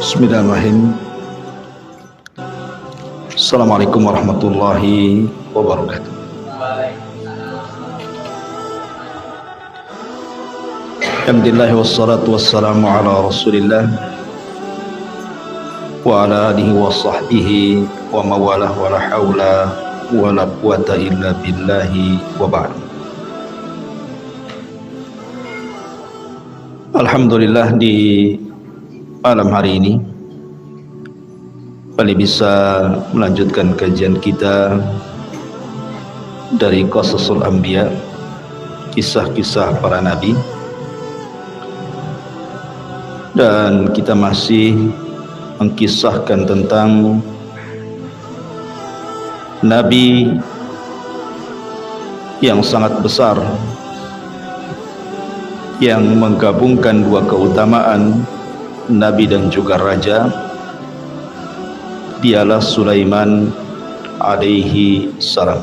Bismillahirrahmanirrahim. Assalamualaikum warahmatullahi wabarakatuh. Alhamdulillah wassalatu wassalamu ala rasulillah wa ala alihi wa sahbihi wa mawalah wa la hawla wa la quwata illa billahi wa ba'd. Alhamdulillah, di malam hari ini kembali bisa melanjutkan kajian kita dari Qasasul Anbiya, kisah-kisah para nabi, dan kita masih mengkisahkan tentang nabi yang sangat besar yang menggabungkan dua keutamaan, nabi dan juga raja. Dialah Sulaiman alaihi salam.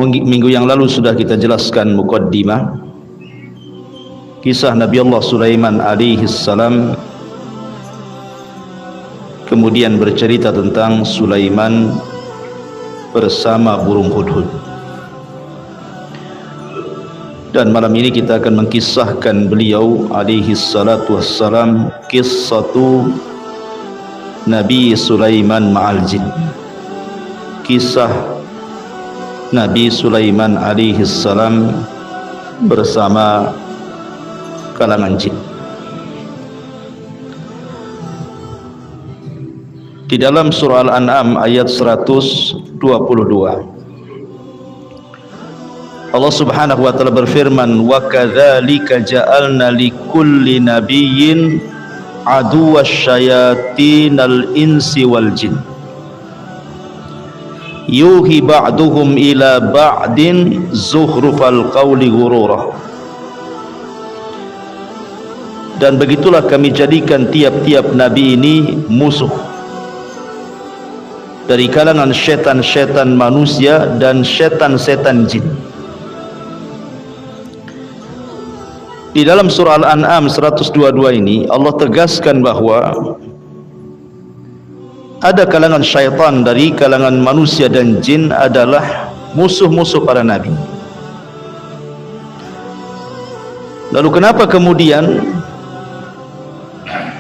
Minggu yang lalu sudah kita jelaskan muqaddimah kisah Nabi Allah Sulaiman alaihi salam, kemudian bercerita tentang Sulaiman bersama burung hudhud. Dan malam ini kita akan mengkisahkan beliau alaihi salatu wassalam, kisatu Nabi Sulaiman ma'al jin, kisah Nabi Sulaiman alaihi salam bersama kalangan jin. Di dalam surah Al-An'am ayat 122, Allah Subhanahu wa taala berfirman, wa kadzalika ja'alna likulli nabiyyin aduwasyayatinal insi wal jin yuhi ba'duhum ila ba'din zukhrufal qawli ghurura. Dan begitulah kami jadikan tiap-tiap nabi ini musuh dari kalangan syaitan-syaitan manusia dan syaitan-syaitan jin. Di dalam surah Al-An'am 122 ini Allah tegaskan bahwa ada kalangan syaitan dari kalangan manusia dan jin adalah musuh-musuh para nabi. Lalu kenapa kemudian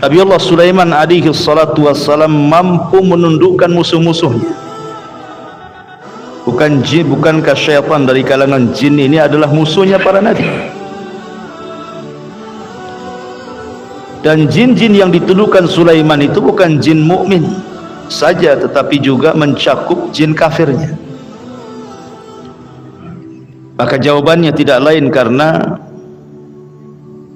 Nabi Allah Sulaiman alaihi salatu wassalam mampu menundukkan musuh-musuhnya? Bukankah syaitan dari kalangan jin ini adalah musuhnya para nabi? Dan jin-jin yang ditundukkan Sulaiman itu bukan jin mukmin saja, tetapi juga mencakup jin kafirnya. Maka jawabannya tidak lain karena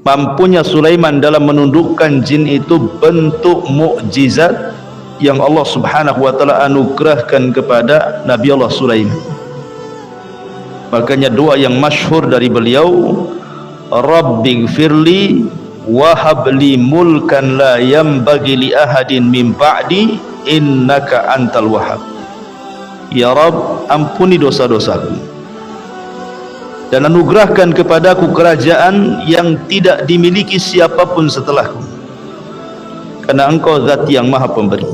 mampunya Sulaiman dalam menundukkan jin itu bentuk mukjizat yang Allah Subhanahu wa taala anugerahkan kepada Nabi Allah Sulaiman. Makanya doa yang masyhur dari beliau, Rabbighfirli wahabli mulkan la yambagi li ahadin min ba'di innaka antal wahhab. Ya Rabb, ampuni dosa-dosaku dan anugerahkan kepadaku kerajaan yang tidak dimiliki siapapun setelahku, karena engkau zat yang maha pemberi.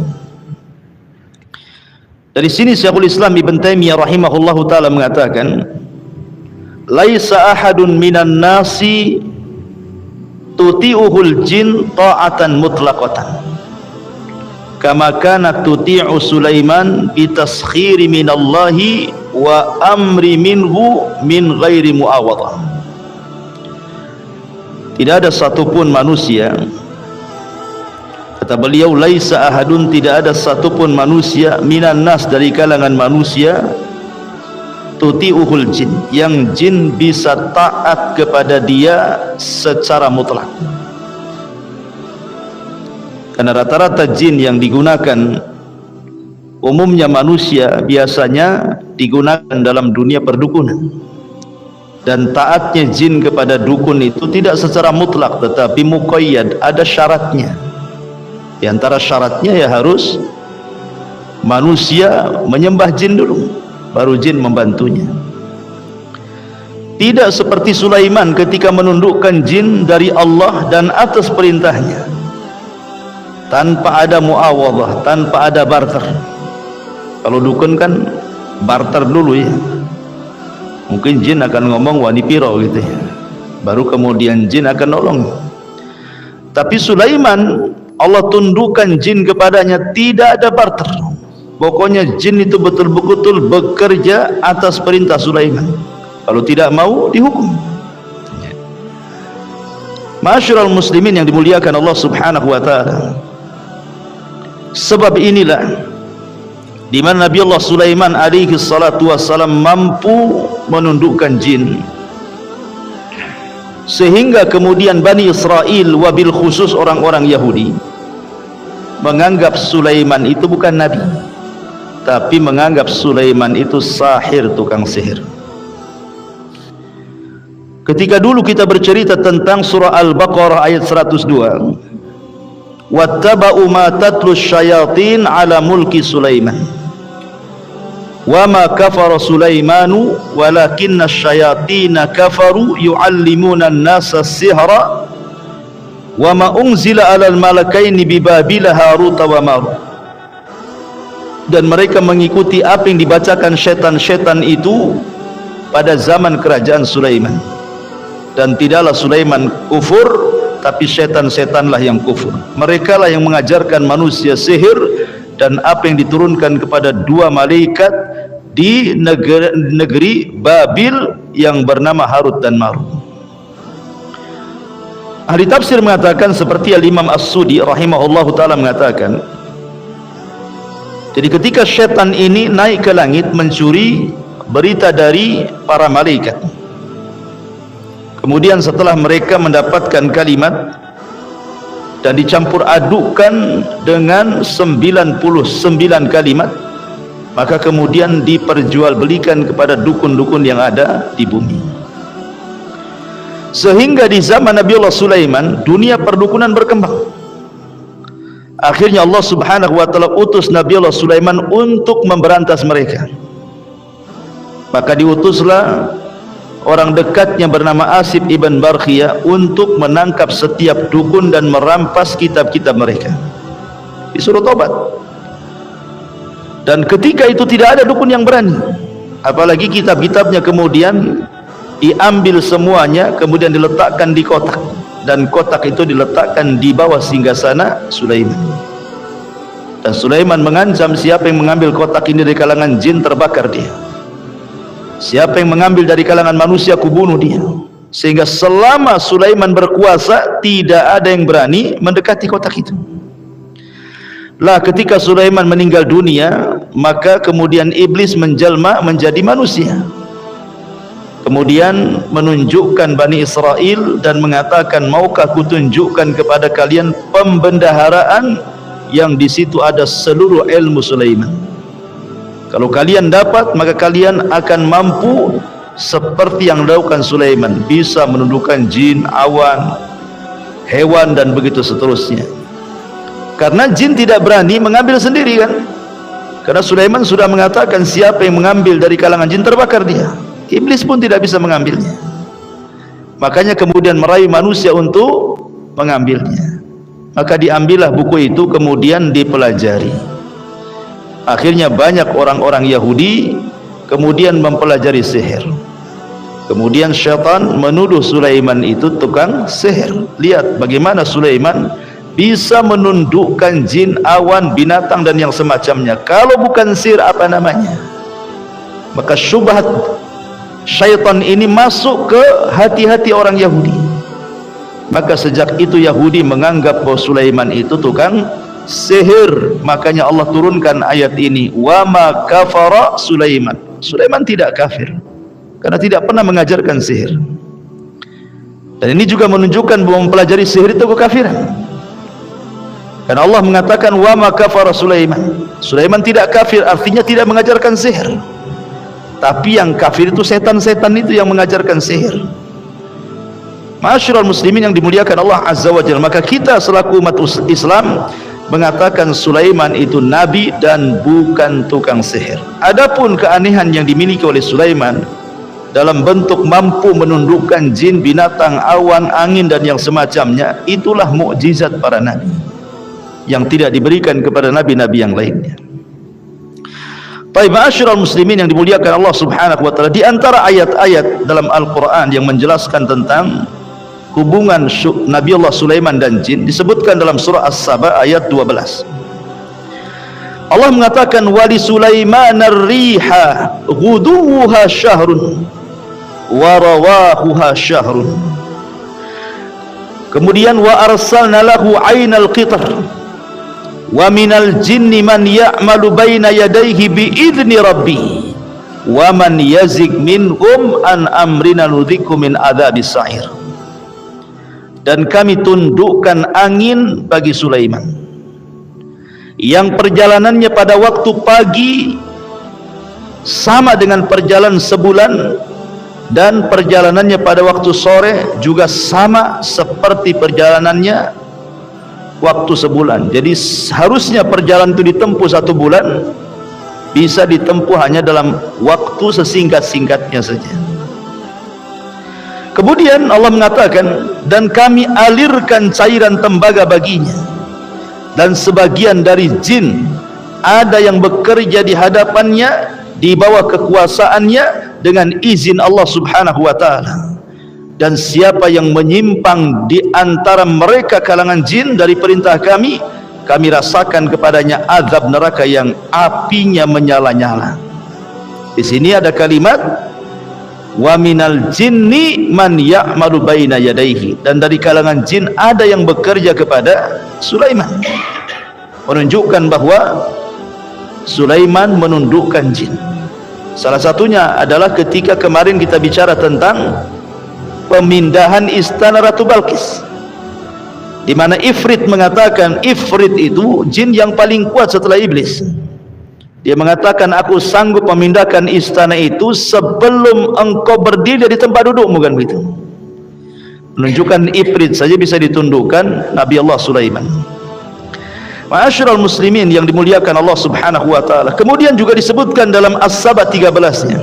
Dari sini Syekhul Islam Ibn Taimiyah rahimahullahu ta'ala mengatakan, laisa ahadun minan nasi tuti'uhul jin ta'atan mutlaqatan kama kana tuti'u Sulaiman bitaskhiri minallahi wa amri minhu min ghairi muawadhah. Tidak ada satupun manusia, kata beliau, laisa ahadun, tidak ada satupun manusia, minan nas, dari kalangan manusia, tuti'uhul jin, yang jin bisa taat kepada dia secara mutlak. Karena rata-rata jin yang digunakan umumnya manusia biasanya digunakan dalam dunia perdukunan, dan taatnya jin kepada dukun itu tidak secara mutlak tetapi muqayyad, ada syaratnya. Di antara syaratnya ya harus manusia menyembah jin dulu, baru jin membantunya. Tidak seperti Sulaiman ketika menundukkan jin dari Allah dan atas perintahnya, tanpa ada muawadhah, tanpa ada barter. Kalau dukun kan barter dulu ya, mungkin jin akan ngomong wani piro gitu ya, baru kemudian jin akan nolong. Tapi Sulaiman, Allah tundukkan jin kepadanya, tidak ada barter. Pokoknya jin itu betul-betul bekerja atas perintah Sulaiman. Kalau tidak mau, dihukum. Ma'asyiral muslimin yang dimuliakan Allah subhanahu wa ta'ala, sebab inilah di mana Nabi Allah Sulaiman alaihi salatu wassalam mampu menundukkan jin, sehingga kemudian Bani Israel, wabil khusus orang-orang Yahudi, menganggap Sulaiman itu bukan nabi, tapi menganggap Sulaiman itu sahir, tukang sihir. Ketika dulu kita bercerita tentang surah Al-Baqarah ayat 102, wattaba'u ma tatlu syayatin ala mulki Sulaiman wa ma kafara Sulaimanu walakinna syayatina kafaru yu'allimuna an-nasa sihra wa ma unzila alal malakaini bi Babila Harut wa Marut. Dan mereka mengikuti apa yang dibacakan syaitan-syaitan itu pada zaman kerajaan Sulaiman. Dan tidaklah Sulaiman kufur, tapi syaitan-syaitanlah yang kufur. Mereka lah yang mengajarkan manusia sihir dan apa yang diturunkan kepada dua malaikat di negeri Babil yang bernama Harut dan Marut. Ahli tafsir mengatakan seperti Al-Imam As-Sudi rahimahullahu ta'ala mengatakan, jadi ketika syaitan ini naik ke langit mencuri berita dari para malaikat, kemudian setelah mereka mendapatkan kalimat dan dicampur adukkan dengan 99 kalimat, maka kemudian diperjualbelikan kepada dukun-dukun yang ada di bumi. Sehingga di zaman Nabi Allah Sulaiman, dunia perdukunan berkembang. Akhirnya Allah subhanahu wa ta'ala utus Nabi Allah Sulaiman untuk memberantas mereka. Maka diutuslah orang dekatnya bernama Asif ibn Barkhiyah untuk menangkap setiap dukun dan merampas kitab-kitab mereka. Disuruh tobat. Dan ketika itu tidak ada dukun yang berani, apalagi kitab-kitabnya kemudian diambil semuanya, kemudian diletakkan di kotak, dan kotak itu diletakkan di bawah singgasana Sulaiman. Dan Sulaiman mengancam, siapa yang mengambil kotak ini dari kalangan jin, terbakar dia. Siapa yang mengambil dari kalangan manusia, kubunuh dia. Sehingga selama Sulaiman berkuasa, tidak ada yang berani mendekati kotak itu. Lah ketika Sulaiman meninggal dunia, maka kemudian iblis menjelma menjadi manusia. Kemudian menunjukkan Bani Israel dan mengatakan, maukah kutunjukkan kepada kalian pembendaharaan yang di situ ada seluruh ilmu Sulaiman. Kalau kalian dapat, maka kalian akan mampu seperti yang dilakukan Sulaiman, bisa menundukkan jin, awan, hewan dan begitu seterusnya. Karena jin tidak berani mengambil sendiri kan, karena Sulaiman sudah mengatakan siapa yang mengambil dari kalangan jin terbakar dia. Iblis pun tidak bisa mengambilnya. Makanya kemudian merayu manusia untuk mengambilnya. Maka diambillah buku itu, kemudian dipelajari. Akhirnya banyak orang-orang Yahudi kemudian mempelajari sihir. Kemudian syaitan menuduh Sulaiman itu tukang sihir. Lihat bagaimana Sulaiman bisa menundukkan jin, awan, binatang dan yang semacamnya. Kalau bukan sihir apa namanya? Maka syubhat syaitan ini masuk ke hati-hati orang Yahudi. Maka sejak itu Yahudi menganggap bahwa Sulaiman itu tukang sihir. Makanya Allah turunkan ayat ini, wa ma kafara Sulaiman. Sulaiman tidak kafir karena tidak pernah mengajarkan sihir. Dan ini juga menunjukkan bahwa mempelajari sihir itu kekafiran. Karena Allah mengatakan wa ma kafara Sulaiman. Sulaiman tidak kafir, artinya tidak mengajarkan sihir. Tapi yang kafir itu setan-setan itu yang mengajarkan sihir. Ma'asyiral muslimin yang dimuliakan Allah Azza wa Jalla, maka kita selaku umat Islam mengatakan Sulaiman itu nabi dan bukan tukang sihir. Adapun keanehan yang dimiliki oleh Sulaiman, dalam bentuk mampu menundukkan jin, binatang, awan, angin dan yang semacamnya. Itulah mukjizat para nabi yang tidak diberikan kepada nabi-nabi yang lainnya. Baik, ma'asyiral muslimin yang dimuliakan Allah Subhanahu wa taala, di antara ayat-ayat dalam Al-Qur'an yang menjelaskan tentang hubungan Nabi Allah Sulaiman dan jin disebutkan dalam surah As-Saba ayat 12. Allah mengatakan wali Sulaiman ar-riha ghuduwuha syahrun wa rawahuha syahrun. Kemudian wa arsalna lahu 'ainal qitr wa minal jinni man ya'malu baina yadayhi bi idzni rabbih wa man yazig minhum an amrina nudhiku min adzabis sa'ir. Dan kami tundukkan angin bagi Sulaiman yang perjalanannya pada waktu pagi sama dengan perjalanan sebulan, dan perjalanannya pada waktu sore juga sama seperti perjalanannya waktu sebulan. Jadi harusnya perjalanan itu ditempuh 1 bulan, bisa ditempuh hanya dalam waktu sesingkat-singkatnya saja. Kemudian Allah mengatakan, dan kami alirkan cairan tembaga baginya, dan sebagian dari jin ada yang bekerja di hadapannya di bawah kekuasaannya dengan izin Allah Subhanahu wa taala. Dan siapa yang menyimpang di antara mereka kalangan jin dari perintah kami, kami rasakan kepadanya azab neraka yang apinya menyala-nyala. Di sini ada kalimat wa minal jinni man ya'malu baina yadayhi, dan dari kalangan jin ada yang bekerja kepada Sulaiman, menunjukkan bahwa Sulaiman menundukkan jin. Salah satunya adalah ketika kemarin kita bicara tentang pemindahan istana Ratu Balqis, di mana Ifrit mengatakan, Ifrit itu jin yang paling kuat setelah iblis. Dia mengatakan, aku sanggup memindahkan istana itu sebelum engkau berdiri di tempat dudukmu, kan begitu. Menunjukkan Ifrit saja bisa ditundukkan Nabi Allah Sulaiman. Ma'asyiral muslimin yang dimuliakan Allah Subhanahu wa taala. Kemudian juga disebutkan dalam As-Saba 13-nya,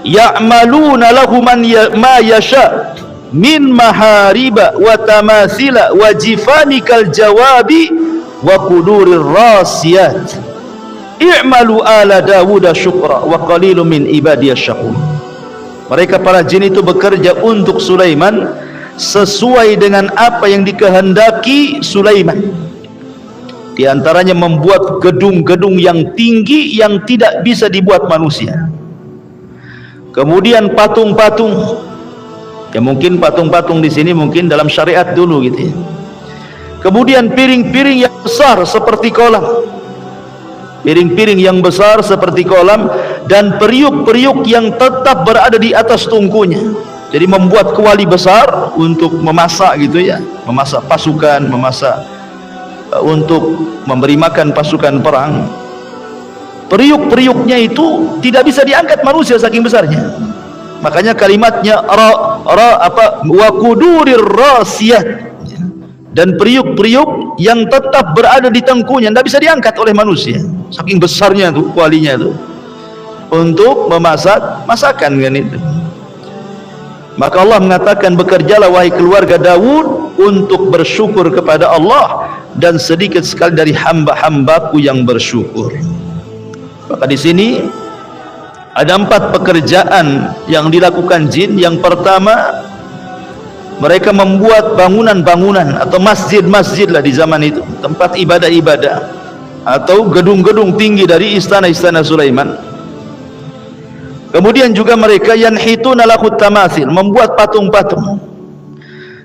ya'maluna lahu ma yasha min mahariba wa tamathila wa jifanikal jawabi wa qudurir rasiyat i'malu ala Dawuda syukra wa qalilun min ibadiyasy syakur. Mereka para jin itu bekerja untuk Sulaiman sesuai dengan apa yang dikehendaki Sulaiman. Di antaranya membuat gedung-gedung yang tinggi yang tidak bisa dibuat manusia. Kemudian patung-patung, ya mungkin patung-patung di sini mungkin dalam syariat dulu gitu ya. Kemudian piring-piring yang besar seperti kolam, piring-piring yang besar seperti kolam, dan periuk-periuk yang tetap berada di atas tungkunya. Jadi membuat kuali besar untuk memasak gitu ya, memasak pasukan, memasak untuk memberi makan pasukan perang. Periuk-periuknya itu tidak bisa diangkat manusia saking besarnya. Makanya kalimatnya wa qudurir rasiyat, dan periuk-periuk yang tetap berada di tengkunya, tidak bisa diangkat oleh manusia saking besarnya itu kualinya itu untuk memasak masakan kan itu. Maka Allah mengatakan, bekerjalah wahai keluarga Daud untuk bersyukur kepada Allah, dan sedikit sekali dari hamba-hambaku yang bersyukur. Maka di sini ada 4 pekerjaan yang dilakukan jin. Yang pertama, mereka membuat bangunan-bangunan atau masjid-masjid lah di zaman itu, tempat ibadah-ibadah atau gedung-gedung tinggi dari istana-istana Sulaiman. Kemudian juga mereka yanhituna lahu tamathil, membuat patung-patung.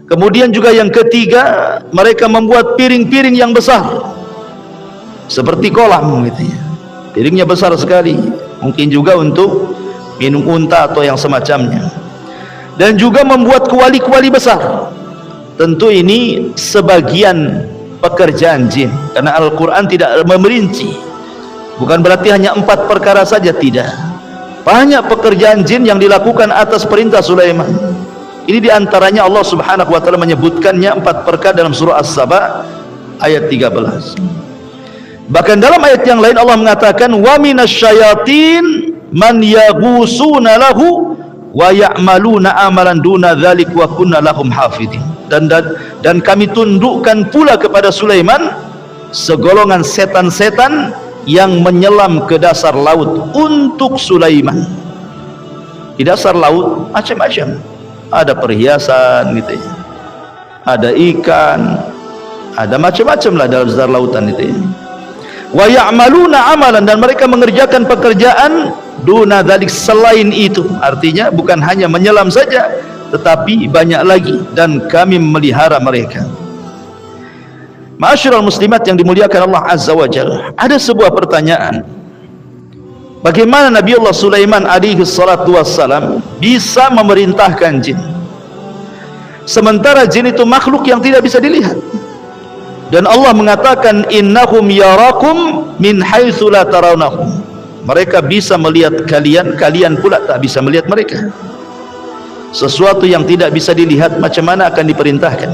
Kemudian juga yang ketiga, mereka membuat piring-piring yang besar seperti kolam gitu ya. Piringnya besar sekali, mungkin juga untuk minum unta atau yang semacamnya. Dan juga membuat kuali-kuali besar. Tentu ini sebagian pekerjaan jin, karena Al-Quran tidak memerinci. Bukan berarti hanya 4 perkara saja, tidak. Banyak pekerjaan jin yang dilakukan atas perintah Sulaiman. Ini diantaranya Allah Subhanahu wa taala menyebutkannya 4 perkara dalam surah As-Saba ayat 13. Bahkan dalam ayat yang lain Allah mengatakan wa minasyayatin man yaghusuna lahu wa ya'maluna amalan duna dzalik wa kunna lahum hafidin. Dan kami tundukkan pula kepada Sulaiman segolongan setan-setan yang menyelam ke dasar laut untuk Sulaiman. Di dasar laut macam-macam, ada perhiasan gitu ya, ada ikan, ada macam-macam lah dalam dasar lautan itu ya. Wa ya'maluna amalan, dan mereka mengerjakan pekerjaan duna dzalik, selain itu. Artinya bukan hanya menyelam saja, tetapi banyak lagi, dan kami memelihara mereka. Ma'asyiral muslimat yang dimuliakan Allah Azza wa Jalla, ada sebuah pertanyaan. Bagaimana Nabi Allah Sulaiman alaihi salatu wassalam bisa memerintahkan jin, sementara jin itu makhluk yang tidak bisa dilihat? Dan Allah mengatakan innahum yarakum min haitsu la tarawnahum. Mereka bisa melihat kalian, kalian pula tak bisa melihat mereka. Sesuatu yang tidak bisa dilihat macam mana akan diperintahkan?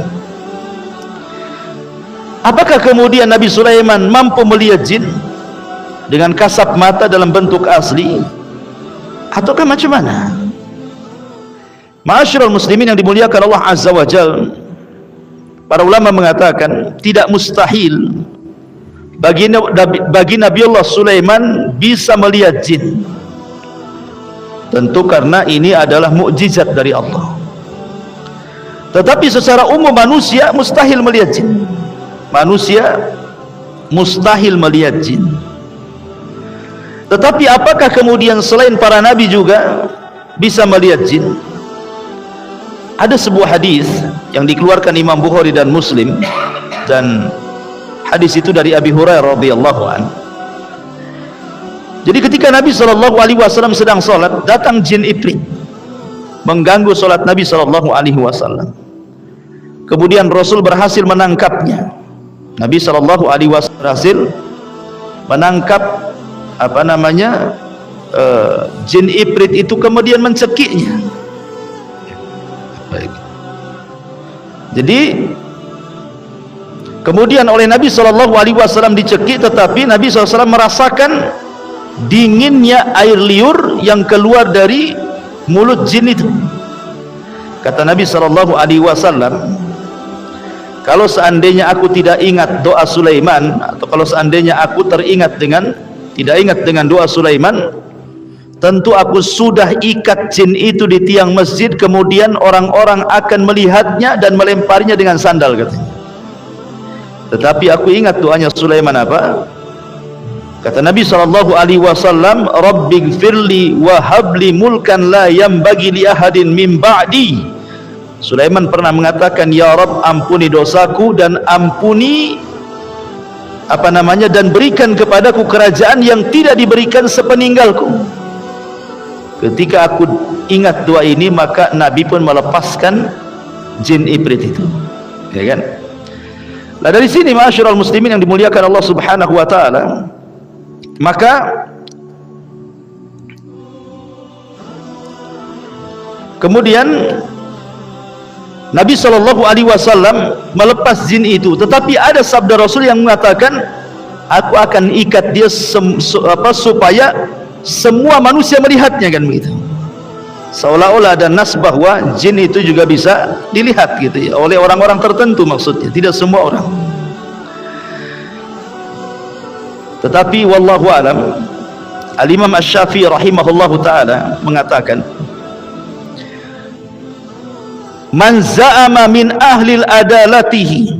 Apakah kemudian Nabi Sulaiman mampu melihat jin dengan kasat mata dalam bentuk asli, ataukah macam mana? Ma'asyiral muslimin yang dimuliakan Allah Azza wa Jalla, para ulama mengatakan tidak mustahil bagi Nabi Allah Sulaiman bisa melihat jin. Tentu karena ini adalah mukjizat dari Allah. Tetapi secara umum manusia mustahil melihat jin. Manusia mustahil melihat jin. Tetapi apakah kemudian selain para nabi juga bisa melihat jin? Ada sebuah hadis yang dikeluarkan Imam Bukhari dan Muslim, dan hadis itu dari Abi Hurairah radhiyallahu anhu. Jadi ketika Nabi SAW sedang sholat, datang jin Ifrit mengganggu sholat Nabi SAW. Kemudian Rasul berhasil menangkapnya. Nabi SAW berhasil menangkap jin Ifrit itu, kemudian mencekiknya. Baik. Jadi kemudian oleh Nabi SAW dicekik, tetapi Nabi SAW merasakan dinginnya air liur yang keluar dari mulut jin itu. Kata Nabi SAW, kalau seandainya aku tidak ingat doa Sulaiman, atau kalau seandainya aku tidak ingat dengan doa Sulaiman, tentu aku sudah ikat jin itu di tiang masjid, kemudian orang-orang akan melihatnya dan melemparinya dengan sandal, katanya. Tetapi aku ingat doanya Sulaiman apa? Kata Nabi SAW, Rabbighfirli wa habli mulkan la yambagi li ahadin min ba'di. Sulaiman pernah mengatakan, ya Rabb, ampuni dosaku dan ampuni dan berikan kepadaku kerajaan yang tidak diberikan sepeninggalku. Ketika aku ingat doa ini, maka Nabi pun melepaskan jin Ifrit itu, ya kan? Nah, dari sini ma'asyiral muslimin yang dimuliakan Allah Subhanahu wa taala, maka kemudian Nabi SAW melepas jin itu, tetapi ada sabda Rasul yang mengatakan, aku akan ikat dia supaya semua manusia melihatnya, kan begitu. Seolah-olah ada nas bahwa jin itu juga bisa dilihat gitu ya, oleh orang-orang tertentu, maksudnya tidak semua orang. Tetapi wallahu alam, Al-Imam Asy-Syafi'i rahimahullahu taala mengatakan, man za'ama min ahlil adalatihi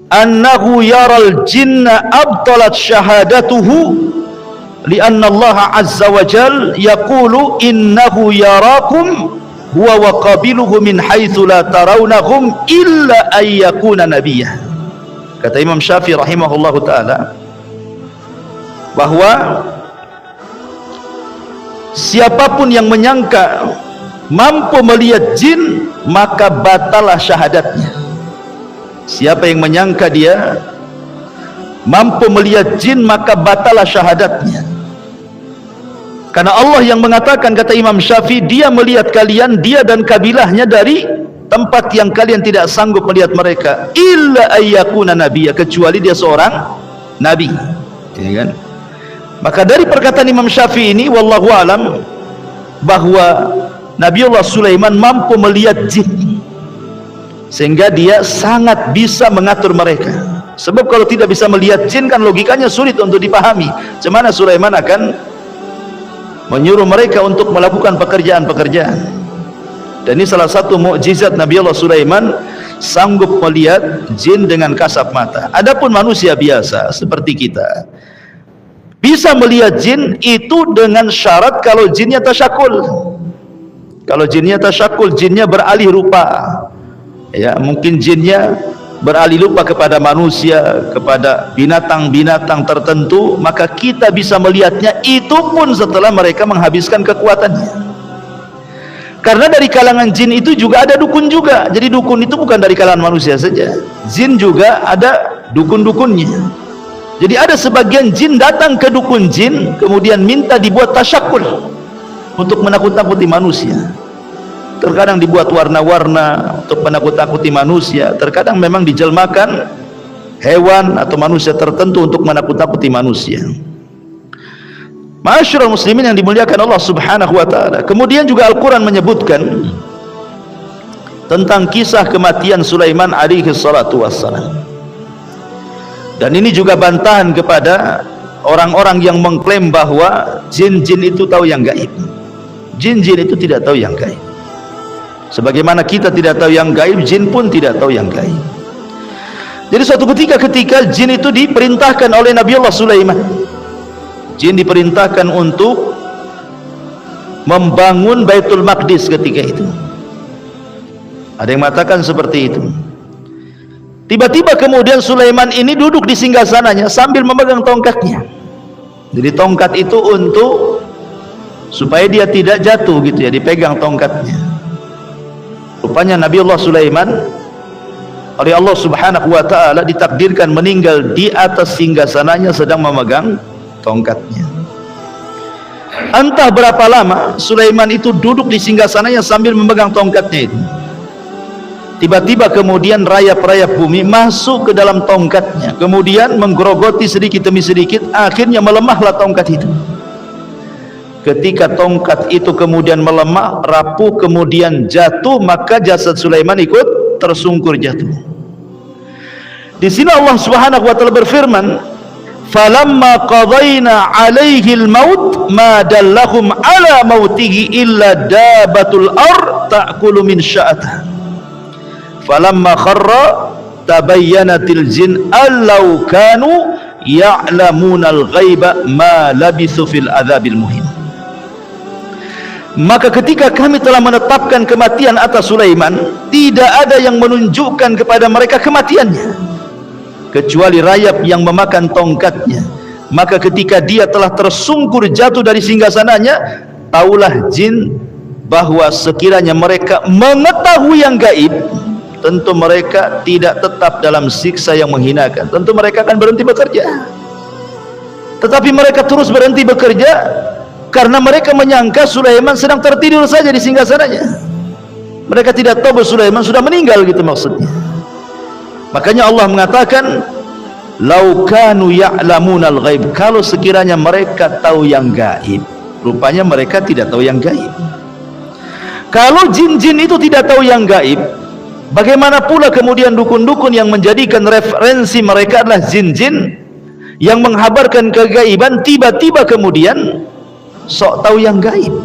annahu yaral jinna abtalat syahadatuhu lianna Allah azza wa jal yaqulu innahu yarakum huwa wa qabiluhu min haitsu la tarawnahum illa ayyakuna nabiyyah. Kata Imam Syafi'i rahimahullahu taala bahwa siapapun yang menyangka mampu melihat jin, maka batalah syahadatnya. Siapa yang menyangka dia mampu melihat jin, maka batalah syahadatnya. Karena Allah yang mengatakan, kata Imam Syafi'i, dia melihat kalian, dia dan kabilahnya, dari tempat yang kalian tidak sanggup melihat mereka, illa ayyakuna nabiyya, kecuali dia seorang nabi, ya kan? Maka dari perkataan Imam Syafi'i ini, wallahu alam, bahwa Nabiullah Sulaiman mampu melihat jin, sehingga dia sangat bisa mengatur mereka. Sebab kalau tidak bisa melihat jin kan logikanya sulit untuk dipahami. Macam mana Sulaiman akan menyuruh mereka untuk melakukan pekerjaan-pekerjaan. Dan ini salah satu mukjizat Nabiullah Sulaiman, sanggup melihat jin dengan kasat mata. Adapun manusia biasa seperti kita bisa melihat jin itu dengan syarat kalau jinnya tasyakul. Kalau jinnya tasyakul, jinnya beralih rupa, ya, mungkin jinnya beralih rupa kepada manusia, kepada binatang-binatang tertentu, maka kita bisa melihatnya, itu pun setelah mereka menghabiskan kekuatannya. Karena dari kalangan jin itu juga ada dukun juga. Jadi dukun itu bukan dari kalangan manusia saja, jin juga ada dukun-dukunnya. Jadi ada sebagian jin datang ke dukun jin, kemudian minta dibuat tasyakul untuk menakut-nakuti manusia. Terkadang dibuat warna-warna untuk menakut-nakuti manusia, terkadang memang dijelmakan hewan atau manusia tertentu untuk menakut-nakuti manusia. Ma'asyiral muslimin yang dimuliakan Allah Subhanahu wa taala. Kemudian juga Al-Qur'an menyebutkan tentang kisah kematian Sulaiman alaihi salatu wassalam. Dan ini juga bantahan kepada orang-orang yang mengklaim bahwa jin-jin itu tahu yang gaib. Jin-jin itu tidak tahu yang gaib. Sebagaimana kita tidak tahu yang gaib, jin pun tidak tahu yang gaib. Jadi suatu ketika jin itu diperintahkan oleh Nabiullah Sulaiman. Jin diperintahkan untuk membangun Baitul Maqdis ketika itu. Ada yang mengatakan seperti itu. Tiba-tiba kemudian Sulaiman ini duduk di singgasananya sambil memegang tongkatnya. Jadi tongkat itu untuk supaya dia tidak jatuh gitu ya, dipegang tongkatnya. Rupanya Nabiullah Sulaiman oleh Allah Subhanahu wa taala ditakdirkan meninggal di atas singgasananya sedang memegang tongkatnya. Entah berapa lama Sulaiman itu duduk di singgasananya sambil memegang tongkatnya itu. Tiba-tiba kemudian rayap-rayap bumi masuk ke dalam tongkatnya, kemudian menggerogoti sedikit demi sedikit, akhirnya melemahlah tongkat itu. Ketika tongkat itu kemudian melemah, rapuh, kemudian jatuh, maka jasad Sulaiman ikut tersungkur jatuh. Di sini Allah Subhanahu wa taala berfirman, "Falamma qadayna 'alaihi al-maut ma dallahum 'ala mautihi illa dabatul ard ta'kulu min sya'atah." Falamma kharra tabayyanatil jin allau kanu ya'lamunal ghaiba ma labithu fil adzabil muhin. Maka ketika kami telah menetapkan kematian atas Sulaiman, tidak ada yang menunjukkan kepada mereka kematiannya kecuali rayap yang memakan tongkatnya. Maka ketika dia telah tersungkur jatuh dari singgasananya, taulah jin bahwa sekiranya mereka mengetahui yang gaib, tentu mereka tidak tetap dalam siksa yang menghinakan. Tentu mereka akan berhenti bekerja. Tetapi mereka terus berhenti bekerja karena mereka menyangka Sulaiman sedang tertidur saja di singgasananya. Mereka tidak tahu bahwa Sulaiman sudah meninggal, gitu maksudnya. Makanya Allah mengatakan, "Lau kanu ya'lamunal ghaib." Kalau sekiranya mereka tahu yang gaib, rupanya mereka tidak tahu yang gaib. Kalau jin-jin itu tidak tahu yang gaib, bagaimana pula kemudian dukun-dukun yang menjadikan referensi mereka adalah jin-jin yang menghabarkan kegaiban, tiba-tiba kemudian sok tahu yang gaib.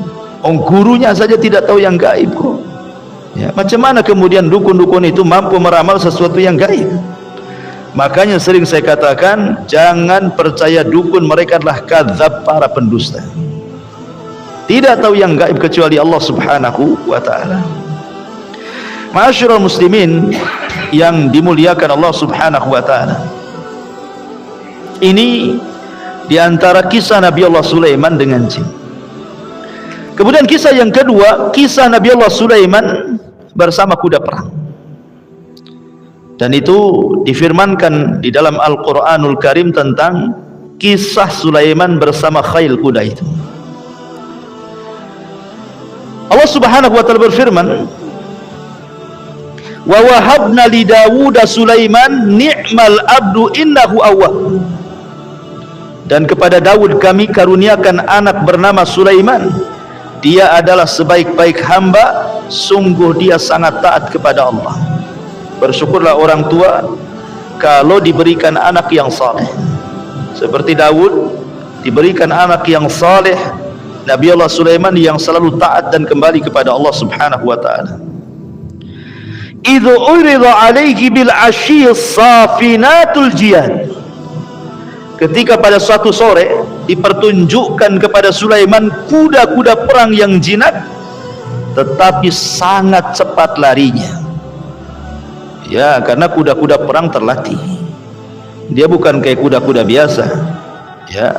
Gurunya saja tidak tahu yang gaib kok. Ya, macam mana kemudian dukun-dukun itu mampu meramal sesuatu yang gaib? Makanya sering saya katakan, jangan percaya dukun, mereka adalah kadzab, para pendusta. Tidak tahu yang gaib kecuali Allah Subhanahu wa taala. Ma'asyiral muslimin yang dimuliakan Allah Subhanahu wa taala. Ini diantara kisah Nabi Allah Sulaiman dengan jin. Kemudian kisah yang kedua, kisah Nabi Allah Sulaiman bersama kuda perang. Dan itu difirmankan di dalam Al-Qur'anul Karim tentang kisah Sulaiman bersama khail kuda itu. Allah Subhanahu wa taala berfirman, "Wa wahabna li Dawuda Sulaiman ni'mal abdu innahu awwab." Dan kepada Daud kami karuniakan anak bernama Sulaiman. Dia adalah sebaik-baik hamba, sungguh dia sangat taat kepada Allah. Bersyukurlah orang tua kalau diberikan anak yang saleh. Seperti Daud diberikan anak yang saleh, Nabi Allah Sulaiman yang selalu taat dan kembali kepada Allah Subhanahu wa taala. Idzu urida alaihi bil asyis safinatul jiyad. Ketika pada suatu sore dipertunjukkan kepada Sulaiman kuda-kuda perang yang jinak tetapi sangat cepat larinya. Ya, karena kuda-kuda perang terlatih. Dia bukan kayak kuda-kuda biasa. Ya.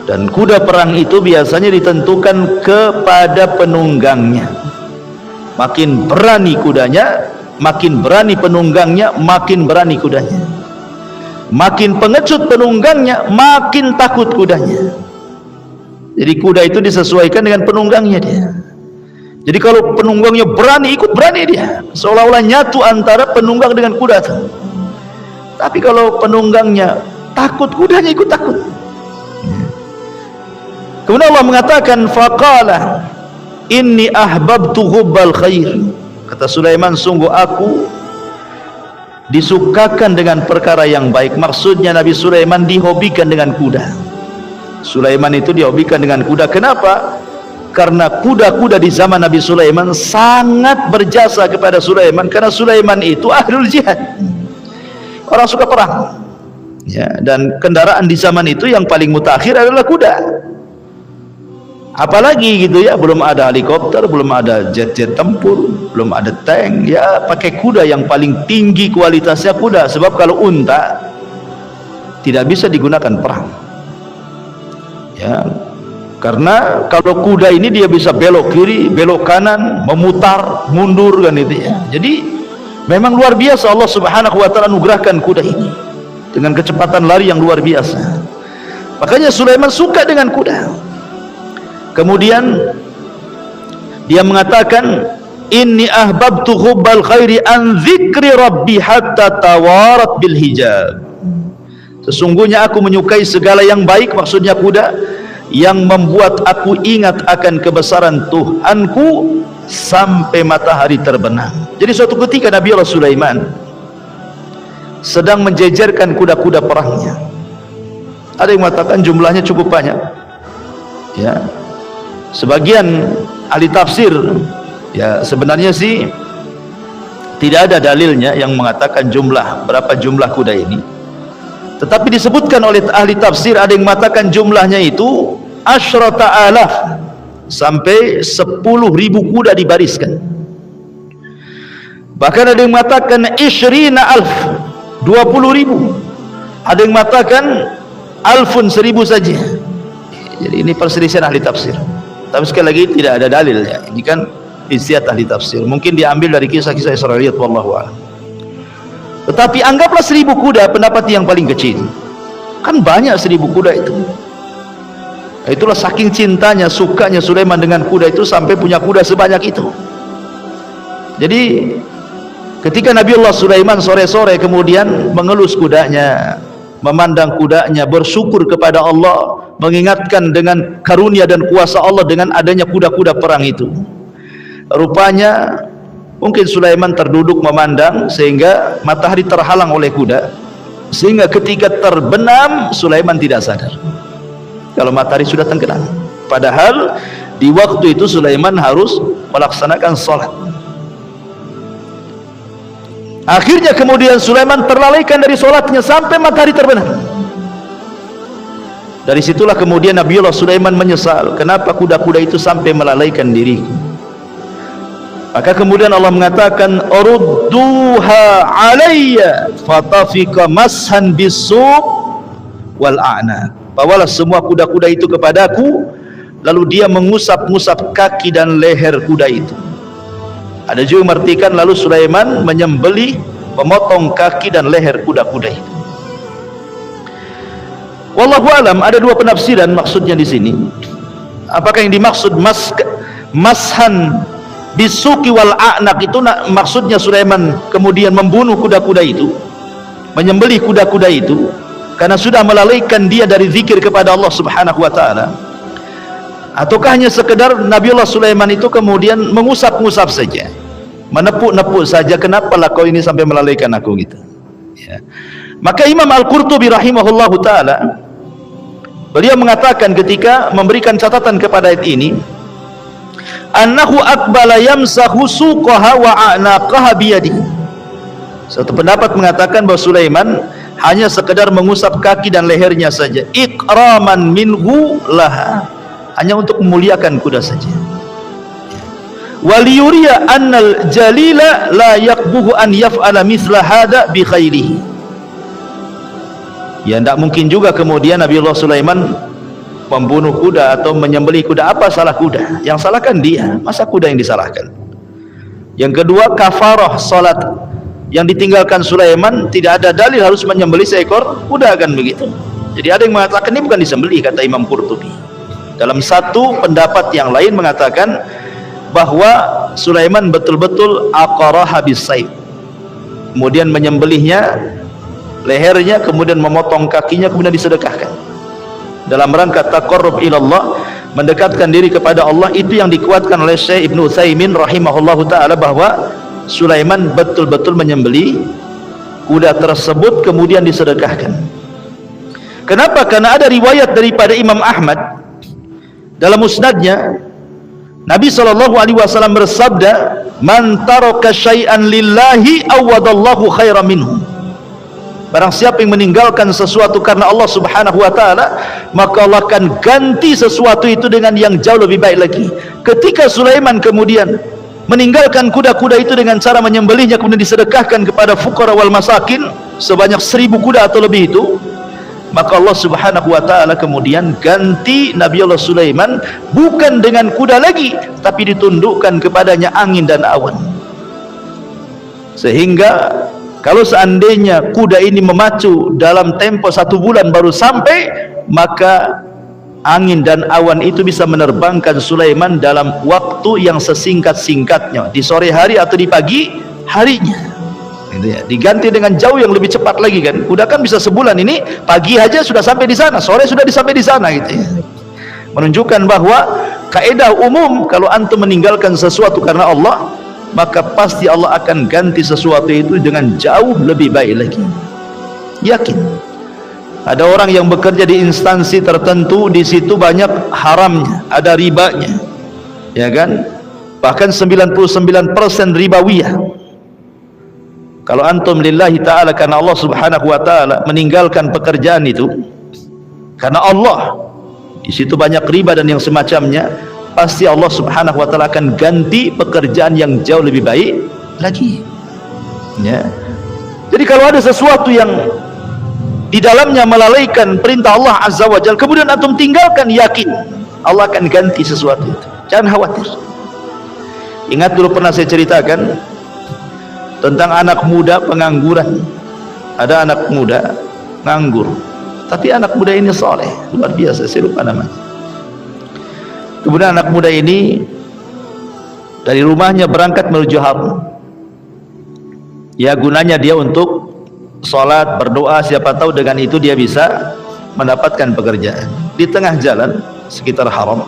Dan kuda perang itu biasanya ditentukan kepada penunggangnya. Makin berani kudanya, makin berani penunggangnya, makin berani kudanya. Makin pengecut penunggangnya, makin takut kudanya. Jadi kuda itu disesuaikan dengan penunggangnya dia. Jadi kalau penunggangnya berani, ikut berani dia, seolah-olah nyatu antara penunggang dengan kuda itu. Tapi kalau penunggangnya takut, kudanya ikut takut. Kemudian Allah mengatakan, faqala inni ahbabtu hubbal khair. Kata Sulaiman, sungguh aku disukakan dengan perkara yang baik. Maksudnya Nabi Sulaiman dihobikan dengan kuda. Sulaiman itu dihobikan dengan kuda. Kenapa? Karena kuda-kuda di zaman Nabi Sulaiman sangat berjasa kepada Sulaiman, karena Sulaiman itu ahlul jihad, orang suka perang. Ya, dan kendaraan di zaman itu yang paling mutakhir adalah kuda. Apalagi gitu ya, belum ada helikopter, belum ada jet-jet tempur, belum ada tank, ya pakai kuda yang paling tinggi kualitasnya kuda. Sebab kalau unta tidak bisa digunakan perang. Ya, karena kalau kuda ini dia bisa belok kiri, belok kanan, memutar, mundur kan itu ya. Jadi memang luar biasa Allah Subhanahu wa taala anugerahkan kuda ini dengan kecepatan lari yang luar biasa. Makanya Sulaiman suka dengan kuda. Kemudian dia mengatakan, inni ahbabtu hubbal khairi an dzikri rabbi hatta tawarat bil hijab. Sesungguhnya aku menyukai segala yang baik, maksudnya kuda, yang membuat aku ingat akan kebesaran Tuhanku sampai matahari terbenam. Jadi suatu ketika Nabi Allah Sulaiman sedang menjejerkan kuda-kuda perangnya. Ada yang mengatakan jumlahnya cukup banyak. Ya. Sebagian ahli tafsir, ya sebenarnya sih tidak ada dalilnya yang mengatakan berapa jumlah kuda ini. Tetapi disebutkan oleh ahli tafsir, ada yang mengatakan jumlahnya itu asyrata alaf, sampai 10.000 kuda dibariskan. Bahkan ada yang mengatakan isyrina alf, 20.000. Ada yang mengatakan alfun, 1.000 saja. Jadi ini perselisihan ahli tafsir. Tapi sekali lagi tidak ada dalilnya. Ini kan ijtihad ahli tafsir. Mungkin diambil dari kisah-kisah Israiliyat, wallahu a'lam. Tetapi anggaplah 1.000 kuda pendapat yang paling kecil. Kan banyak 1.000 kuda itu. Itulah saking cintanya, sukanya Sulaiman dengan kuda itu sampai punya kuda sebanyak itu. Jadi ketika Nabi Allah Sulaiman sore-sore kemudian mengelus kudanya, memandang kudanya, bersyukur kepada Allah, mengingatkan dengan karunia dan kuasa Allah dengan adanya kuda-kuda perang itu. Rupanya mungkin Sulaiman terduduk memandang sehingga matahari terhalang oleh kuda, sehingga ketika terbenam Sulaiman tidak sadar kalau matahari sudah tenggelam. Padahal di waktu itu Sulaiman harus melaksanakan sholat. Akhirnya kemudian Sulaiman terlalaikan dari sholatnya sampai matahari terbenam. Dari situlah kemudian Nabiullah Sulaiman menyesal, kenapa kuda-kuda itu sampai melalaikan diriku. Maka kemudian Allah mengatakan, urudduha alayya fatafika mashan bissuq wal a'naq. Bawalah semua kuda-kuda itu kepadaku, lalu dia mengusap-ngusap kaki dan leher kuda itu. Ada juga mengartikan lalu Sulaiman menyembelih, memotong kaki dan leher kuda-kuda itu. Wallahu alam, ada dua penafsiran maksudnya di sini. Apakah yang dimaksud mashan bisuki wal a'naq itu maksudnya Sulaiman kemudian membunuh kuda-kuda itu, menyembelih kuda-kuda itu, karena sudah melalaikan dia dari zikir kepada Allah Subhanahu wa taala? Ataukah hanya sekedar Nabiullah Sulaiman itu kemudian mengusap-ngusap saja, menepuk-nepuk saja, kenapalah kau ini sampai melalaikan aku gitu ya. Maka Imam Al-Qurtubi rahimahullahu taala, beliau mengatakan ketika memberikan catatan kepada ayat ini, annahu aqbala yamsahu suqaha wa a'naqaha biyadihi. Satu pendapat mengatakan bahwa Sulaiman hanya sekedar mengusap kaki dan lehernya saja, ikraman minhu laha, hanya untuk memuliakan kuda saja. Waliyuriya annal jalila la yaqbuhu an yaf'ala mithla hada bi khairihi. Ya, tidak mungkin juga kemudian Nabiullah Sulaiman membunuh kuda atau menyembelih kuda. Apa salah kuda? Yang salahkan dia, masa kuda yang disalahkan? Yang kedua, kafarah salat yang ditinggalkan Sulaiman, tidak ada dalil harus menyembelih seekor kuda, kan begitu. Jadi ada yang mengatakan ini bukan disembelih, kata Imam Qurtubi. Dalam satu pendapat yang lain mengatakan bahwa Sulaiman betul-betul aqara habis saib, kemudian menyembelihnya, lehernya, kemudian memotong kakinya, kemudian disedekahkan dalam rangka taqarrub ilallah, mendekatkan diri kepada Allah. Itu yang dikuatkan oleh Syekh Ibnu Utsaimin rahimahullahu taala, bahwa Sulaiman betul-betul menyembelih kuda tersebut kemudian disedekahkan. Kenapa? Karena ada riwayat daripada Imam Ahmad dalam musnadnya, Nabi SAW bersabda, man taraka syai'an lillahi awadallahu khairan minhu. Barang siapa yang meninggalkan sesuatu karena Allah Subhanahu wa taala, maka Allah akan ganti sesuatu itu dengan yang jauh lebih baik lagi. Ketika Sulaiman kemudian meninggalkan kuda-kuda itu dengan cara menyembelihnya kemudian disedekahkan kepada fuqara wal masakin sebanyak 1000 kuda atau lebih itu, maka Allah Subhanahu wa taala kemudian ganti Nabiullah Sulaiman bukan dengan kuda lagi, tapi ditundukkan kepadanya angin dan awan. Sehingga kalau seandainya kuda ini memacu dalam tempo 1 bulan baru sampai, maka angin dan awan itu bisa menerbangkan Sulaiman dalam waktu yang sesingkat-singkatnya, di sore hari atau di pagi harinya gitu ya. Diganti dengan jauh yang lebih cepat lagi kan. Kuda kan bisa sebulan, ini pagi aja sudah sampai di sana, sore sudah sampai di sana gitu ya. Menunjukkan bahwa kaidah umum, kalau antum meninggalkan sesuatu karena Allah, maka pasti Allah akan ganti sesuatu itu dengan jauh lebih baik lagi. Yakin. Ada orang yang bekerja di instansi tertentu, di situ banyak haramnya, ada ribanya, ya kan? Bahkan 99% ribawiyah. Kalau antum lillahi ta'ala, karena Allah Subhanahu wa ta'ala, meninggalkan pekerjaan itu karena Allah, di situ banyak riba dan yang semacamnya, pasti Allah Subhanahu wa ta'ala akan ganti pekerjaan yang jauh lebih baik lagi ya. Jadi kalau ada sesuatu yang di dalamnya melalaikan perintah Allah Azza wa Jalla, kemudian antum tinggalkan, yakin Allah akan ganti sesuatu itu, jangan khawatir. Ingat dulu pernah saya ceritakan tentang anak muda pengangguran. Ada anak muda nganggur, tapi anak muda ini soleh, luar biasa, saya lupa namanya. Kemudian anak muda ini dari rumahnya berangkat menuju Haram, ya gunanya dia untuk sholat, berdoa, siapa tahu dengan itu dia bisa mendapatkan pekerjaan. Di tengah jalan sekitar Haram,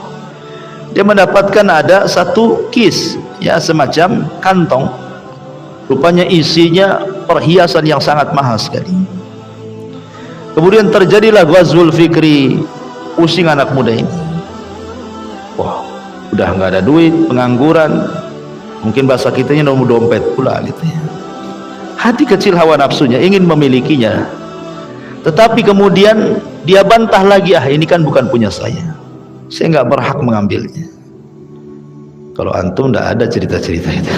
dia mendapatkan ada satu kis, ya semacam kantong, rupanya isinya perhiasan yang sangat mahal sekali. Kemudian terjadilah ghazwul fikri, pusing anak muda ini. Wah, udah nggak ada duit, pengangguran, mungkin bahasa kitanya nomor dompet pula gitu ya. Hati kecil hawa nafsunya ingin memilikinya, tetapi kemudian dia bantah lagi, ini kan bukan punya saya nggak berhak mengambilnya. Kalau antum nggak ada cerita-cerita itu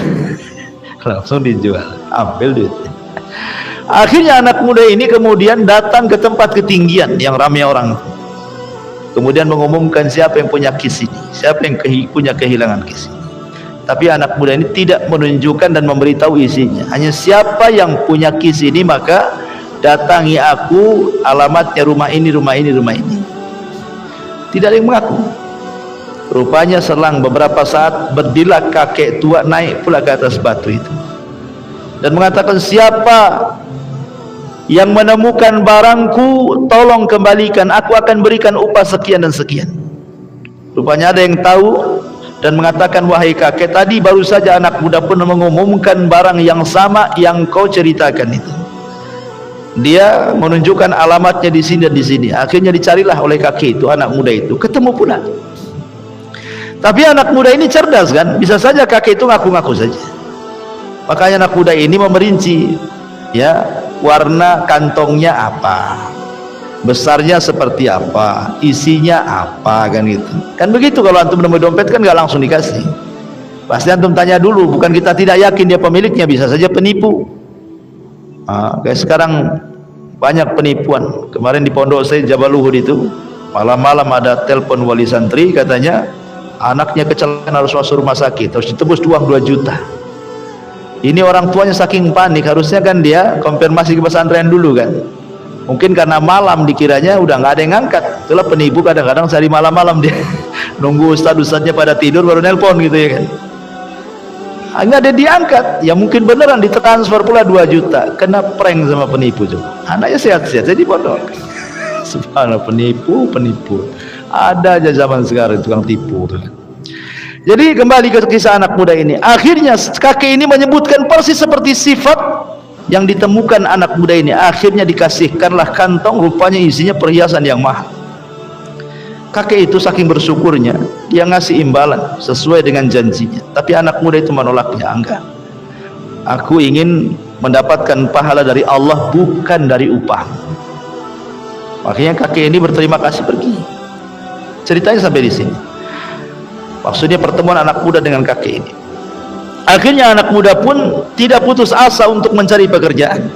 langsung dijual, ambil duitnya. Akhirnya anak muda ini kemudian datang ke tempat ketinggian yang ramai orang, kemudian mengumumkan siapa yang punya kis ini, siapa yang punya kehilangan kis ini. Tapi anak muda ini tidak menunjukkan dan memberitahu isinya, hanya siapa yang punya kis ini maka datangi aku, alamatnya rumah ini, rumah ini, rumah ini. Tidak ada yang mengaku. Rupanya selang beberapa saat berdirilah kakek tua naik pula ke atas batu itu dan mengatakan, siapa yang menemukan barangku tolong kembalikan, aku akan berikan upah sekian dan sekian. Rupanya ada yang tahu dan mengatakan, wahai kakek, tadi baru saja anak muda pun mengumumkan barang yang sama yang kau ceritakan itu. Dia menunjukkan alamatnya di sini dan di sini. Akhirnya dicarilah oleh kakek itu, anak muda itu, ketemu pula. Tapi anak muda ini cerdas kan, bisa saja kakek itu ngaku-ngaku saja. Makanya anak muda ini memerinci, ya, warna kantongnya apa, besarnya seperti apa, isinya apa, kan gitu. Kan begitu kalau antum nemu dompet kan nggak langsung dikasih. Pasti antum tanya dulu, bukan kita tidak yakin dia pemiliknya, bisa saja penipu. Kayak sekarang banyak penipuan. Kemarin di pondok saya Jabaluhur itu, malam-malam ada telepon wali santri, katanya anaknya kecelakaan harus masuk rumah sakit, harus ditebus uang 2 juta. Ini orang tuanya saking panik, harusnya kan dia konfirmasi ke pesantren dulu kan. Mungkin karena malam dikiranya udah nggak ada yang ngangkat. Itulah penipu, kadang-kadang sehari malam-malam dia nunggu ustadz-ustadznya pada tidur baru nelpon gitu ya kan. Nggak ada diangkat, ya mungkin beneran ditransfer pula 2 juta. Kena prank sama penipu juga. Anaknya sehat-sehat jadi pondok. Subhanallah, penipu. Ada aja zaman sekarang tukang tipu kan. Jadi kembali ke kisah anak muda ini. Akhirnya kakek ini menyebutkan persis seperti sifat yang ditemukan anak muda ini. Akhirnya dikasihkanlah kantong, rupanya isinya perhiasan yang mahal. Kakek itu saking bersyukurnya, dia ngasih imbalan sesuai dengan janjinya. Tapi anak muda itu menolaknya, enggak. Aku ingin mendapatkan pahala dari Allah, bukan dari upah. Makanya kakek ini berterima kasih pergi. Ceritanya sampai di sini. Maksudnya pertemuan anak muda dengan kakek ini. Akhirnya anak muda pun tidak putus asa untuk mencari pekerjaan.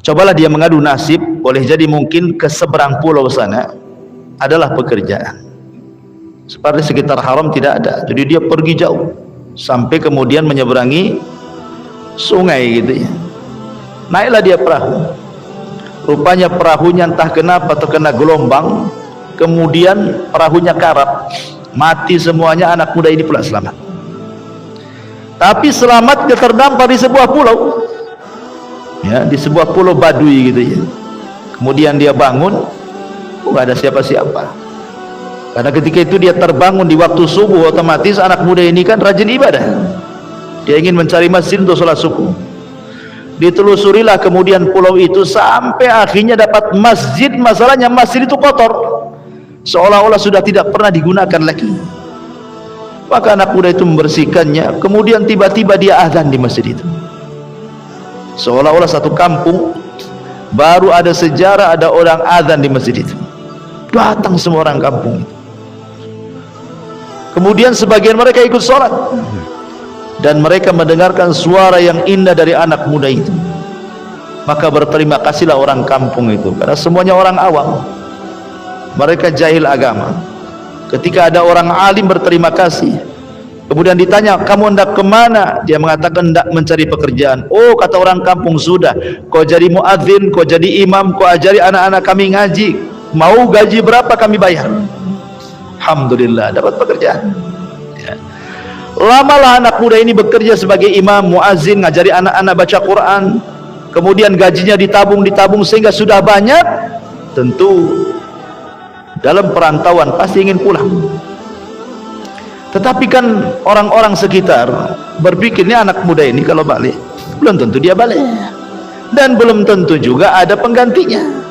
Cobalah dia mengadu nasib, boleh jadi mungkin ke seberang pulau sana adalah pekerjaan. Seperti sekitar haram tidak ada, jadi dia pergi jauh sampai kemudian menyeberangi sungai gitu ya. Naiklah dia perahu. Rupanya perahunya entah kenapa terkena gelombang, kemudian perahunya karat, mati semuanya. Anak muda ini pula selamat. Tapi selamat dia terdampar di sebuah pulau. Ya, di sebuah pulau Baduy gitu ya. Kemudian dia bangun, nggak ada siapa-siapa. Karena ketika itu dia terbangun di waktu subuh, otomatis anak muda ini kan rajin ibadah. Dia ingin mencari masjid untuk sholat subuh. Ditelusurilah kemudian pulau itu sampai akhirnya dapat masjid. Masalahnya masjid itu kotor, seolah-olah sudah tidak pernah digunakan lagi. Maka anak muda itu membersihkannya. Kemudian tiba-tiba dia azan di masjid itu. Seolah-olah satu kampung baru ada sejarah ada orang azan di masjid itu. Datang semua orang kampung itu. Kemudian sebagian mereka ikut sholat, dan mereka mendengarkan suara yang indah dari anak muda itu. Maka berterima kasihlah orang kampung itu, karena semuanya orang awam, mereka jahil agama. Ketika ada orang alim berterima kasih, kemudian ditanya, kamu hendak kemana? Dia mengatakan hendak mencari pekerjaan. Oh, kata orang kampung, sudah, kau jadi muadzin, kau jadi imam, kau ajari anak-anak kami ngaji. Mau gaji berapa kami bayar? Alhamdulillah, dapat pekerjaan. Ya. Lamalah anak muda ini bekerja sebagai imam, muadzin, ngajari anak-anak baca Quran. Kemudian gajinya ditabung sehingga sudah banyak. Tentu dalam perantauan pasti ingin pulang. Tetapi kan orang-orang sekitar berpikirnya anak muda ini kalau balik, belum tentu dia balik, dan belum tentu juga ada penggantinya.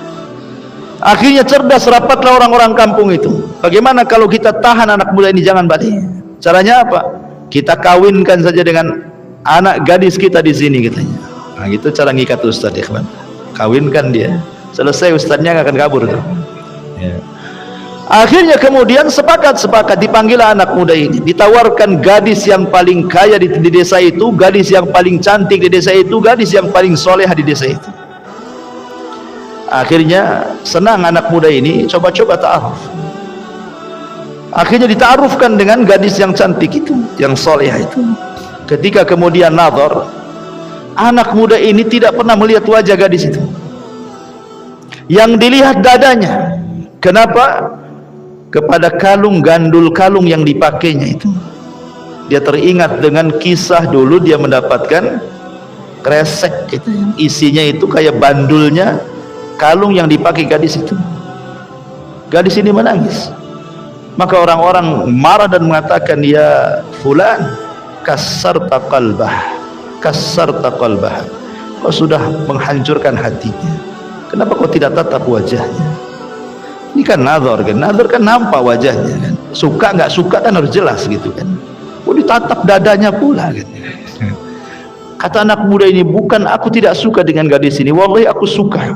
Akhirnya cerdas rapatlah orang-orang kampung itu. Bagaimana kalau kita tahan anak muda ini jangan balik? Caranya apa? Kita kawinkan saja dengan anak gadis kita di sini katanya. Nah, gitu cara ngikat ustadz ya kawan. Kawinkan dia. Selesai ustadznya nggak akan kabur tuh. Ya. Akhirnya kemudian sepakat dipanggil anak muda ini, ditawarkan gadis yang paling kaya di desa itu, gadis yang paling cantik di desa itu, gadis yang paling soleh di desa itu. Akhirnya senang anak muda ini, coba-coba ta'aruf. Akhirnya ditaarufkan dengan gadis yang cantik itu, yang soleh itu. Ketika kemudian nazar, anak muda ini tidak pernah melihat wajah gadis itu. Yang dilihat dadanya. Kenapa? Kepada kalung, gandul kalung yang dipakainya itu. Dia teringat dengan kisah dulu dia mendapatkan kresek gitu. Isinya itu kayak bandulnya kalung yang dipakai gadis itu. Gadis ini menangis. Maka orang-orang marah dan mengatakan, ya fulan, kasarta qalbah, kasarta qalbah, kau sudah menghancurkan hatinya, kenapa kau tidak tatap wajahnya? Ini kan nazar kan, nazar kan nampak wajahnya kan, suka nggak suka kan harus jelas gitu kan. Oh, ditatap dadanya pula kan. Kata anak muda ini, bukan aku tidak suka dengan gadis ini, wallahi aku suka,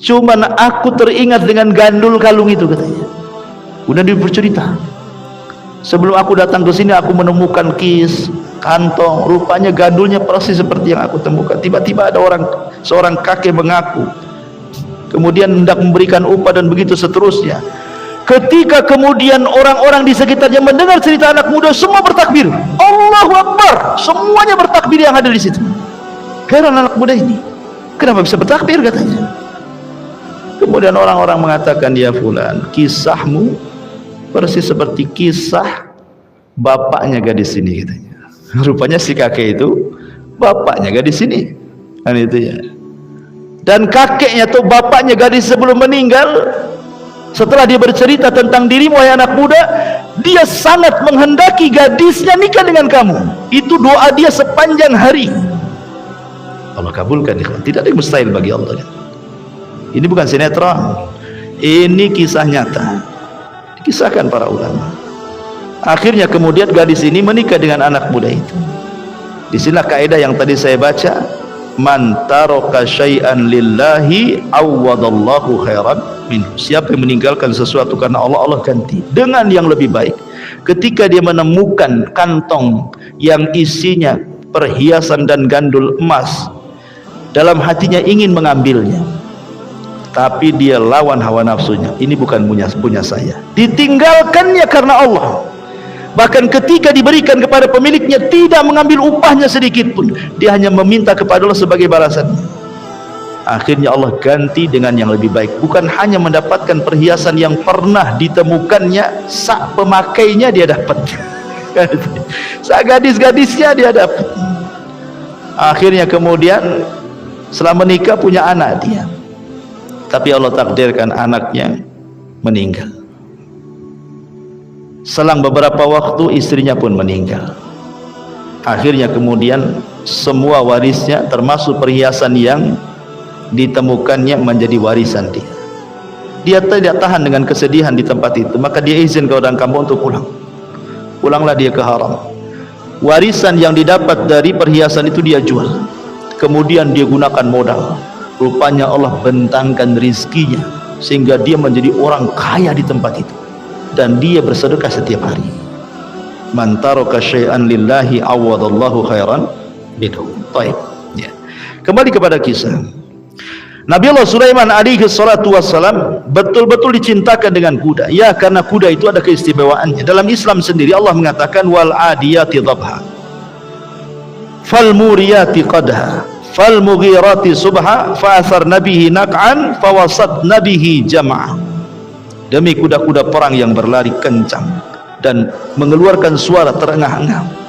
cuman aku teringat dengan gandul kalung itu katanya. Kemudian dia bercerita, sebelum aku datang ke sini aku menemukan kis, kantong, rupanya gandulnya persis seperti yang aku temukan. Tiba-tiba ada seorang kakek mengaku, kemudian hendak memberikan upah dan begitu seterusnya. Ketika kemudian orang-orang di sekitarnya mendengar cerita anak muda, semua bertakbir, Allahu Akbar, semuanya bertakbir yang ada di situ. Karena anak muda ini, kenapa bisa bertakbir katanya. Kemudian orang-orang mengatakan, ya fulan, kisahmu persis seperti kisah bapaknya gadis ini katanya. Rupanya si kakek itu bapaknya gadis ini kan itu ya. Dan kakeknya atau bapaknya gadis sebelum meninggal, setelah dia bercerita tentang dirimu wahai anak muda, dia sangat menghendaki gadisnya nikah dengan kamu. Itu doa dia sepanjang hari. Allah kabulkan. Tidak ada yang mustahil bagi Allah. Ini bukan sinetron, ini kisah nyata, kisahkan para ulama. Akhirnya kemudian gadis ini menikah dengan anak muda itu. Disinilah kaidah yang tadi saya baca, man taraka syai'an lillahi awwadallahu khairan minhu. Siapa yang meninggalkan sesuatu karena Allah, Allah ganti dengan yang lebih baik. Ketika dia menemukan kantong yang isinya perhiasan dan gandul emas, dalam hatinya ingin mengambilnya, tapi dia lawan hawa nafsunya, ini bukan punya saya, ditinggalkannya karena Allah. Bahkan ketika diberikan kepada pemiliknya, tidak mengambil upahnya sedikit pun, dia hanya meminta kepada Allah sebagai balasannya. Akhirnya Allah ganti dengan yang lebih baik. Bukan hanya mendapatkan perhiasan yang pernah ditemukannya, sak pemakainya dia dapat, sak gadis-gadisnya dia dapat. Akhirnya kemudian setelah menikah punya anak dia, tapi Allah takdirkan anaknya meninggal. Selang beberapa waktu istrinya pun meninggal. Akhirnya kemudian semua warisnya termasuk perhiasan yang ditemukannya menjadi warisan dia. Dia tidak tahan dengan kesedihan di tempat itu, maka dia izin ke orang kampung untuk pulang. Pulanglah dia ke Haram. Warisan yang didapat dari perhiasan itu dia jual, kemudian dia gunakan modal. Rupanya Allah bentangkan rizkinya sehingga dia menjadi orang kaya di tempat itu, dan dia bersedekah setiap hari. Man taraka syai'an lillahi awadallahu khairan minhu. Baik, ya. Kembali kepada kisah Nabi Allah Sulaiman alaihi salatu wassalam, betul-betul dicintakan dengan kuda. Ya, karena kuda itu ada keistimewaannya. Dalam Islam sendiri Allah mengatakan wal adiyati dhabha, fal muriyati qadha, fal mughirati subha, fa atharna bihi naq'an, fa wasatna bihi jam'a. Demi kuda-kuda perang yang berlari kencang dan mengeluarkan suara terengah-engah.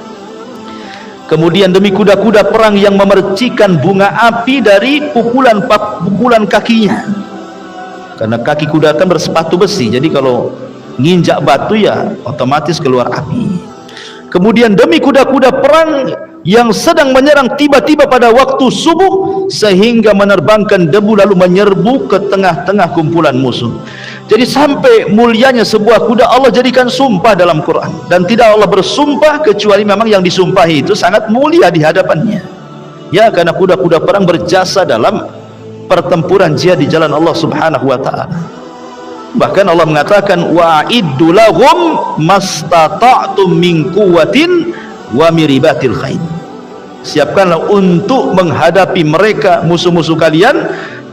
Kemudian demi kuda-kuda perang yang memercikan bunga api dari pukulan kakinya. Karena kaki kuda kan bersepatu besi, jadi kalau nginjak batu ya otomatis keluar api. Kemudian demi kuda-kuda perang yang sedang menyerang tiba-tiba pada waktu subuh sehingga menerbangkan debu lalu menyerbu ke tengah-tengah kumpulan musuh. Jadi sampai mulianya sebuah kuda Allah jadikan sumpah dalam Quran, dan tidak Allah bersumpah kecuali memang yang disumpahi itu sangat mulia di hadapannya. Ya, karena kuda-kuda perang berjasa dalam pertempuran jihad di jalan Allah Subhanahu wa taala. Bahkan Allah mengatakan wa'iddu lahum mastata'tum min quwwatin wa miribatil khair. Siapkanlah untuk menghadapi mereka musuh-musuh kalian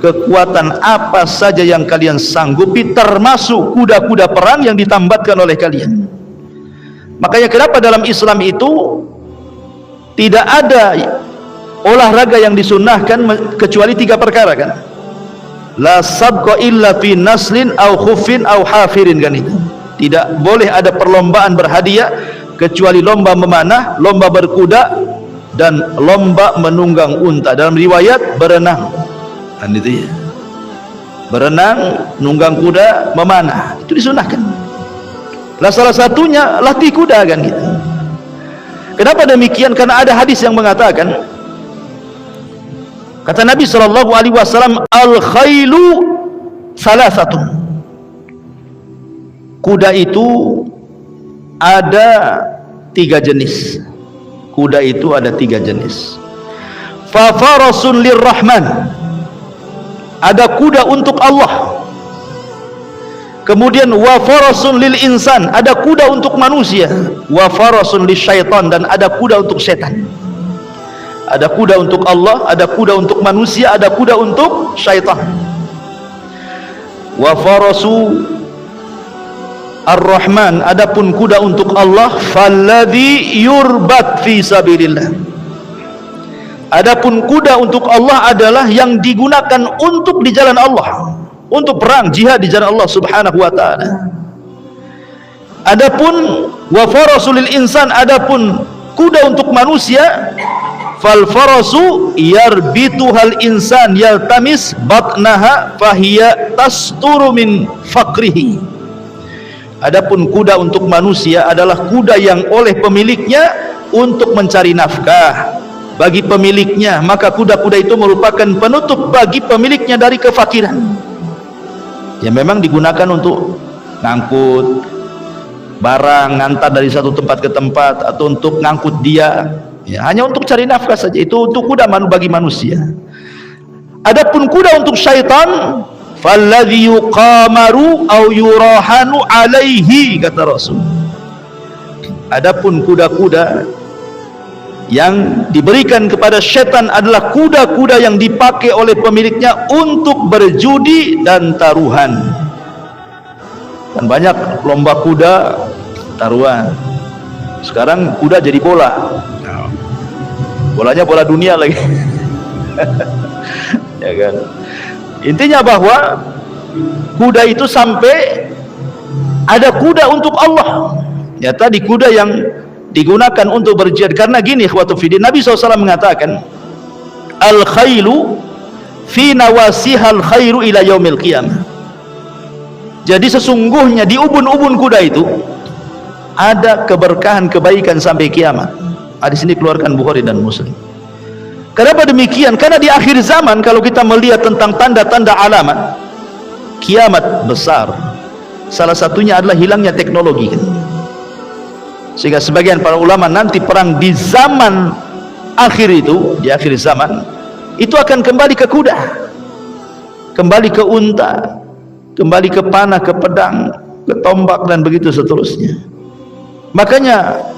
kekuatan apa saja yang kalian sanggupi, termasuk kuda-kuda perang yang ditambatkan oleh kalian. Makanya kenapa dalam Islam itu tidak ada olahraga yang disunnahkan kecuali 3 perkara kan? La sabqa illa fi naslin au khufin au hafirin kan itu. Tidak boleh ada perlombaan berhadiah kecuali lomba memanah, lomba berkuda, dan lomba menunggang unta. Dalam riwayat berenang, kan itu ya, berenang, nunggang kuda, memanah, itu disunahkan. Lah salah satunya latih kuda, kan gitu. Kenapa demikian? Karena ada hadis yang mengatakan, kata Nabi SAW, al-khailu salasatun, kuda itu ada 3 jenis. Kuda itu ada 3 jenis. Fa farasun lirrahman, ada kuda untuk Allah. Kemudian wa farasun lil insan, ada kuda untuk manusia. Wa farasun lisyaitan, dan ada kuda untuk setan. Ada kuda untuk Allah, ada kuda untuk manusia, ada kuda untuk syaitan. Wa farasu ar-rahman, adapun kuda untuk Allah, falladhi yurbat fi sabilillah, adapun kuda untuk Allah adalah yang digunakan untuk di jalan Allah, untuk perang jihad di jalan Allah subhanahu wa ta'ala. Adapun wa farasul lil insan, adapun kuda untuk manusia, fal farasu yarbituhal insan yaltamis batnaha fahiya tasturu min faqrihi. Adapun kuda untuk manusia adalah kuda yang oleh pemiliknya untuk mencari nafkah bagi pemiliknya, maka kuda-kuda itu merupakan penutup bagi pemiliknya dari kefakiran. Ya memang digunakan untuk ngangkut barang, ngantar dari satu tempat ke tempat, atau untuk ngangkut dia, ya, hanya untuk cari nafkah saja. Itu untuk kuda bagi manusia. Adapun kuda untuk syaitan, falladhi yuqamaru au yurahanu alaihi, kata Rasul. Adapun kuda-kuda yang diberikan kepada syaitan adalah kuda-kuda yang dipakai oleh pemiliknya untuk berjudi dan taruhan. Dan banyak lomba kuda, taruhan. Sekarang kuda jadi bola, bolanya bola dunia lagi. Ya kan. Intinya bahwa kuda itu sampai ada kuda untuk Allah. Ya tadi kuda yang digunakan untuk berjihad. Karena gini ikhwatu fiddin, Nabi SAW mengatakan, al-khailu fi nawasihal khairu ila yaumil qiyamah. Jadi sesungguhnya di ubun-ubun kuda itu ada keberkahan, kebaikan sampai kiamat. Hadis ini keluarkan Bukhari dan Muslim. Kenapa demikian? Karena di akhir zaman kalau kita melihat tentang tanda-tanda alamat kiamat besar, salah satunya adalah hilangnya teknologi, kan? Sehingga sebagian para ulama nanti perang di zaman akhir itu, di akhir zaman itu akan kembali ke kuda, kembali ke unta, kembali ke panah, ke pedang, ke tombak, dan begitu seterusnya. Makanya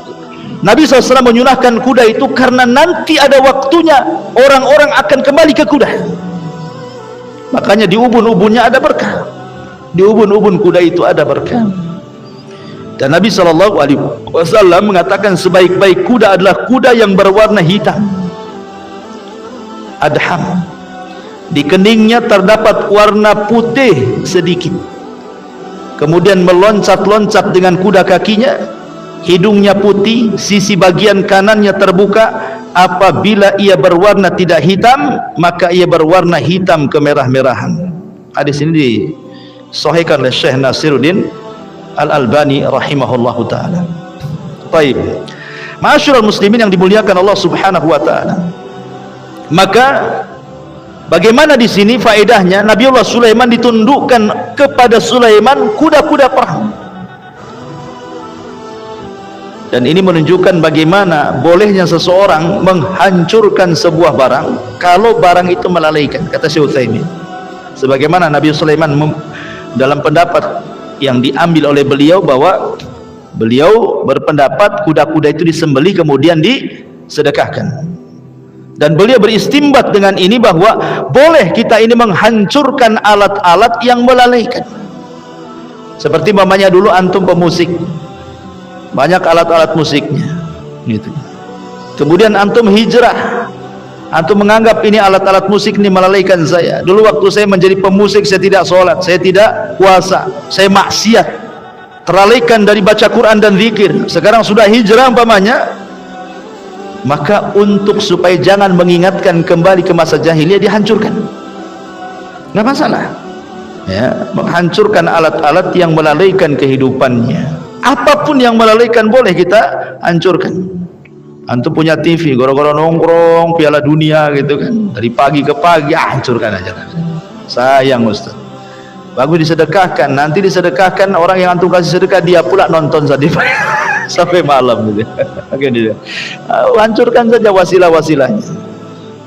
Nabi SAW menyunahkan kuda itu karena nanti ada waktunya orang-orang akan kembali ke kuda. Makanya di ubun-ubunnya ada berkah, di ubun-ubun kuda itu ada berkah. Dan Nabi SAW mengatakan sebaik-baik kuda adalah kuda yang berwarna hitam, adham, di keningnya terdapat warna putih sedikit, kemudian meloncat-loncat dengan kuda kakinya. Hidungnya putih, sisi bagian kanannya terbuka. Apabila ia berwarna tidak hitam, maka ia berwarna hitam kemerah-merahan. Hadis ini disahihkan oleh Syekh Nasiruddin Al-Albani rahimahullahu taala. Baik. Ma'asyiral muslimin yang dimuliakan Allah Subhanahu wa taala. Maka bagaimana di sini faedahnya Nabiullah Sulaiman ditundukkan kepada Sulaiman kuda-kuda perang. Dan ini menunjukkan bagaimana bolehnya seseorang menghancurkan sebuah barang kalau barang itu melalaikan, kata Syekh Utsaimin. Sebagaimana Nabi Sulaiman dalam pendapat yang diambil oleh beliau, bahwa beliau berpendapat kuda-kuda itu disembelih kemudian disedekahkan. Dan beliau beristimbat dengan ini bahwa boleh kita ini menghancurkan alat-alat yang melalaikan. Seperti mamanya dulu antum pemusik, banyak alat-alat musiknya gitu. Kemudian antum hijrah, antum menganggap ini alat-alat musik ini melalaikan saya. Dulu waktu saya menjadi pemusik, saya tidak sholat, saya tidak puasa, saya maksiat, terlalaikan dari baca Quran dan zikir. Sekarang sudah hijrah umpamanya, maka untuk supaya jangan mengingatkan kembali ke masa jahiliyah dihancurkan, nggak masalah ya, menghancurkan alat-alat yang melalaikan kehidupannya. Apapun yang melalaikan boleh kita hancurkan. Antum punya TV gara-gara nongkrong Piala Dunia gitu kan, dari pagi ke pagi, hancurkan aja. Sayang Ustaz, bagus disedekahkan, nanti disedekahkan orang yang antum kasih sedekah dia pula nonton sampai malam gitu. Hancurkan saja wasilah-wasilahnya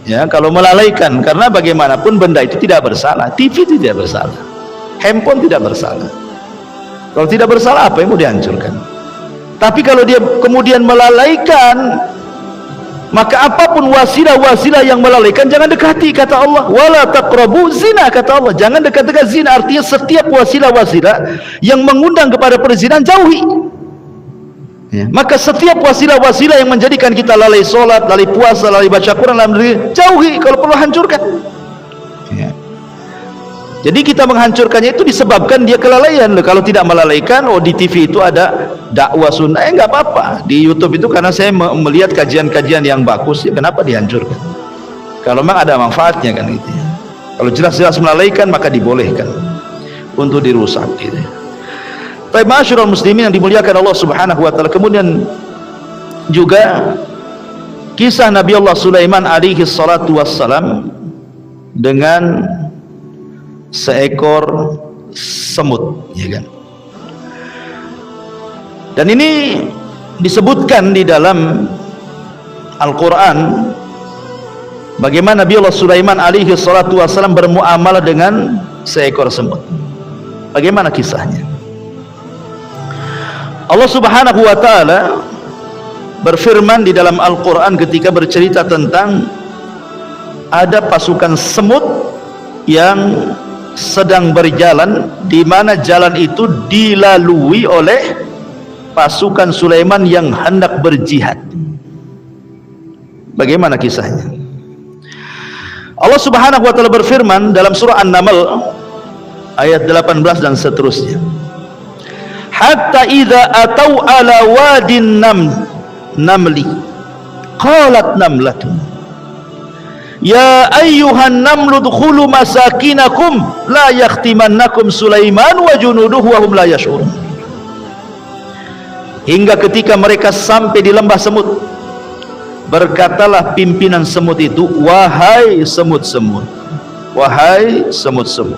ya, kalau melalaikan, karena bagaimanapun benda itu tidak bersalah. TV tidak bersalah, handphone tidak bersalah. Kalau tidak bersalah apa yang mau dihancurkan? Tapi kalau dia kemudian melalaikan, maka apapun wasilah-wasilah yang melalaikan jangan dekati, kata Allah. Wala taqrabu zina, kata Allah, jangan dekat-dekat zina. Artinya setiap wasilah-wasilah yang mengundang kepada perzinahan jauhi ya. Maka setiap wasilah-wasilah yang menjadikan kita lalai sholat, lalai puasa, lalai baca Quran, jauhi, kalau perlu hancurkan ya. Jadi kita menghancurkannya itu disebabkan dia kelalaian. Kalau tidak melalaikan, oh di TV itu ada dakwah sunnah, nggak apa-apa. Di YouTube itu karena saya melihat kajian-kajian yang bagus, ya kenapa dihancurkan? Kalau memang ada manfaatnya kan gitu ya. Kalau jelas-jelas melalaikan maka dibolehkan untuk dirusak gitu ya. Tapi ma'asyiral muslimin yang dimuliakan Allah Subhanahu wa taala, kemudian juga kisah Nabi Allah Sulaiman alaihi salatu wassalam dengan seekor semut ya kan. Dan ini disebutkan di dalam Al-Quran bagaimana Nabi Allah Sulaiman alaihi salatu wassalam bermuamalah dengan seekor semut. Bagaimana kisahnya? Allah Subhanahu wa taala berfirman di dalam Al-Quran ketika bercerita tentang ada pasukan semut yang sedang berjalan, di mana jalan itu dilalui oleh pasukan Sulaiman yang hendak berjihad. Bagaimana kisahnya? Allah Subhanahu wa taala berfirman dalam surah An-Naml ayat 18 dan seterusnya. Hatta idza atau ala wadin namli qalat namlatun ya ayyuhan namlu dkhulu masakinakum la yakhtimannakum Sulaiman wa junuduhu wa hum la yash'urun. Hingga ketika mereka sampai di lembah semut, berkatalah pimpinan semut itu, wahai semut-semut, wahai semut-semut,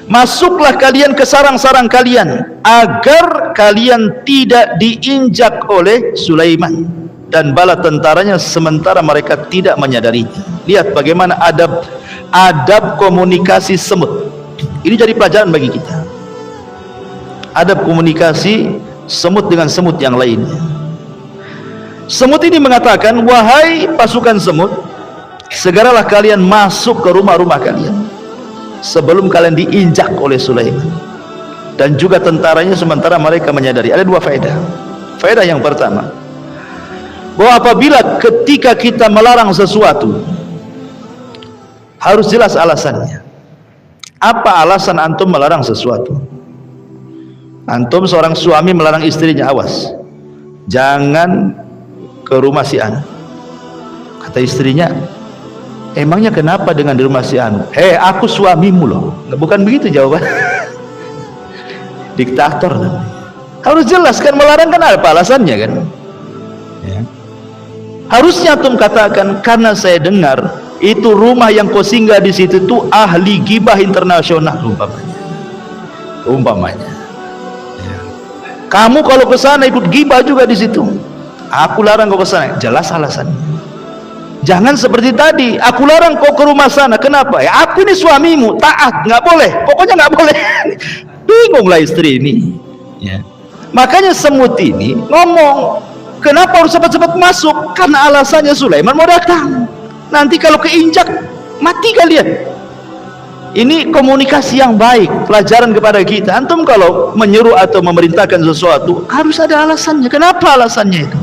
masuklah kalian ke sarang-sarang kalian agar kalian tidak diinjak oleh Sulaiman dan bala tentaranya sementara mereka tidak menyadarinya. Lihat bagaimana adab komunikasi semut. Ini jadi pelajaran bagi kita. Adab komunikasi semut dengan semut yang lainnya. Semut ini mengatakan, wahai pasukan semut, segeralah kalian masuk ke rumah-rumah kalian sebelum kalian diinjak oleh Sulaiman dan juga tentaranya sementara mereka menyadari. Ada dua faedah. Faedah yang pertama, bahwa apabila ketika kita melarang sesuatu harus jelas alasannya. Apa alasan antum melarang sesuatu? Antum seorang suami melarang istrinya, awas jangan ke rumah si Anu. Kata istrinya, emangnya kenapa dengan di rumah si Anu? Aku suamimu loh. Bukan begitu jawaban. Diktator namanya. Harus jelas kan, melarang kan apa alasannya kan ya. Harusnya antum katakan, karena saya dengar itu rumah yang kau singgah di situ tuh ahli gibah internasional umpamanya ya. Kamu kalau ke sana ikut gibah juga di situ, aku larang kau ke sana. Jelas alasannya. Jangan seperti tadi, aku larang kau ke rumah sana. Kenapa? Ya aku ini suamimu, taat, nggak boleh, pokoknya nggak boleh. Bingunglah istri ini ya. Makanya semut ini ngomong, kenapa harus cepat-cepat masuk? Karena alasannya Sulaiman mau datang. Nanti kalau keinjak, mati kalian. Ini komunikasi yang baik, pelajaran kepada kita. Antum kalau menyuruh atau memerintahkan sesuatu harus ada alasannya. Kenapa alasannya itu?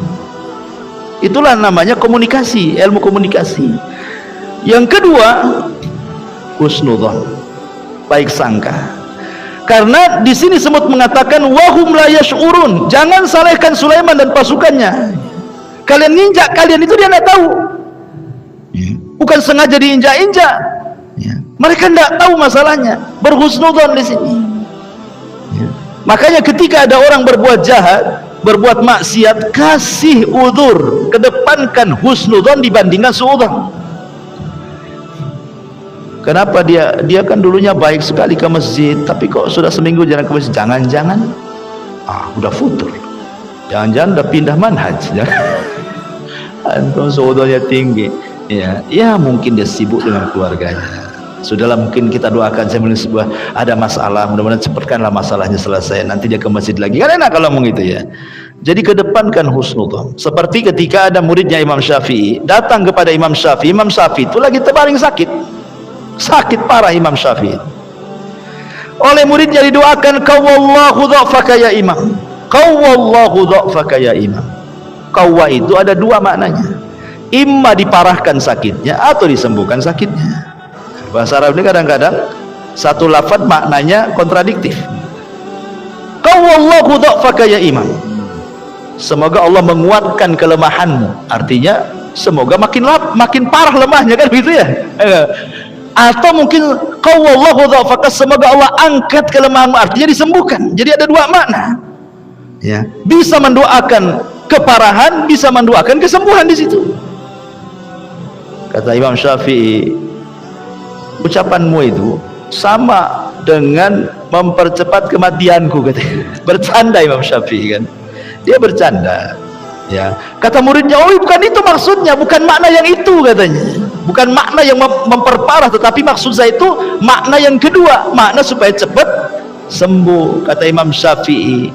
Itulah namanya komunikasi, ilmu komunikasi. Yang kedua, husnudzon, baik sangka. Karena di sini semut mengatakan wahum la yash'urun, jangan salahkan Sulaiman dan pasukannya. Kalian nginjak, kalian itu dia tidak tahu. Bukan sengaja diinjak-injak. Mereka tidak tahu masalahnya. Berhusnudzon di sini. Makanya ketika ada orang berbuat jahat, berbuat maksiat, kasih udzur, kedepankan husnudzon dibandingkan suudzon. Kenapa dia kan dulunya baik sekali ke masjid, tapi kok sudah seminggu jarang ke masjid? Jangan-jangan udah futur, jangan-jangan udah pindah manhaj. Antum suudzonnya tinggi. Ya mungkin dia sibuk dengan keluarganya. Sudahlah, mungkin kita doakan saya sebuah ada masalah, mudah-mudahan cepatkanlah masalahnya selesai, nanti dia ke masjid lagi. Kan enak kalau ngomong itu ya. Jadi kedepankan husnudzon. Seperti ketika ada muridnya Imam Syafi'i datang kepada Imam Syafi'i, Imam Syafi'i itu lagi terbaring sakit parah. Imam Syafi'i oleh muridnya didoakan, qawwallahu dha'faka ya imam, qawwallahu dha'faka ya imam. Qawwa itu ada dua maknanya, imma diparahkan sakitnya atau disembuhkan sakitnya. Bahasa Arab ini kadang-kadang satu lafaz maknanya kontradiktif. Qawwallahu dha'faka ya imam, semoga Allah menguatkan kelemahanmu, artinya semoga makin parah lemahnya, kan begitu ya. Atau mungkin qawwallahu dha'faka, semoga Allah angkat kelemahanmu, artinya disembuhkan. Jadi ada dua makna. Ya, bisa mendoakan keparahan, bisa mendoakan kesembuhan di situ. Kata Imam Syafi'i, ucapanmu itu sama dengan mempercepat kematianku, katanya. Bercanda Imam Syafi'i kan, dia bercanda. Ya, kata muridnya, oh bukan itu maksudnya, bukan makna yang itu, katanya. Bukan makna yang memperparah, tetapi maksud saya itu makna yang kedua, makna supaya cepat sembuh. Kata Imam Syafi'i,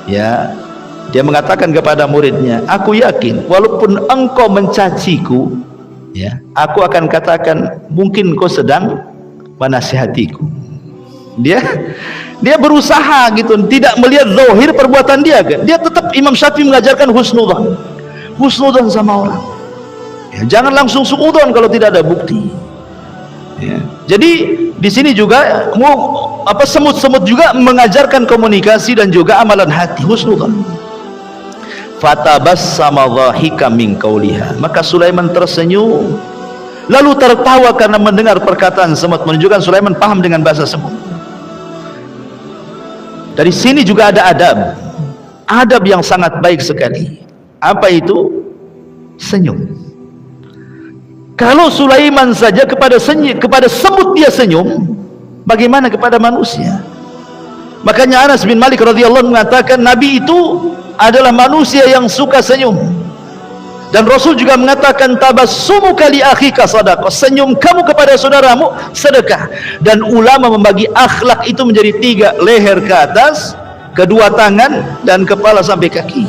ya, dia mengatakan kepada muridnya, aku yakin walaupun engkau mencaciku, ya, aku akan katakan mungkin kau sedang menasihatiku. Dia berusaha gitu, tidak melihat zahir perbuatan dia kan. Dia tetap, Imam Syafi'i mengajarkan husnudzon sama orang. Ya, jangan langsung suudzon kalau tidak ada bukti. Ya. Jadi di sini juga semut-semut juga mengajarkan komunikasi dan juga amalan hati, husnudzon. Fatabassama dhahika min qauliha, maka Sulaiman tersenyum lalu tertawa karena mendengar perkataan semut, menunjukkan Sulaiman paham dengan bahasa semut. Dari sini juga ada adab yang sangat baik sekali. Apa itu? Senyum. Kalau Sulaiman saja kepada semut dia senyum, bagaimana kepada manusia? Makanya Anas bin Malik radhiyallahu mengatakan Nabi itu adalah manusia yang suka senyum. Dan Rasul juga mengatakan tabassumuka li akhika shadaqah, senyum kamu kepada saudaramu sedekah. Dan ulama membagi akhlak itu menjadi tiga: leher ke atas, kedua tangan, dan kepala sampai kaki.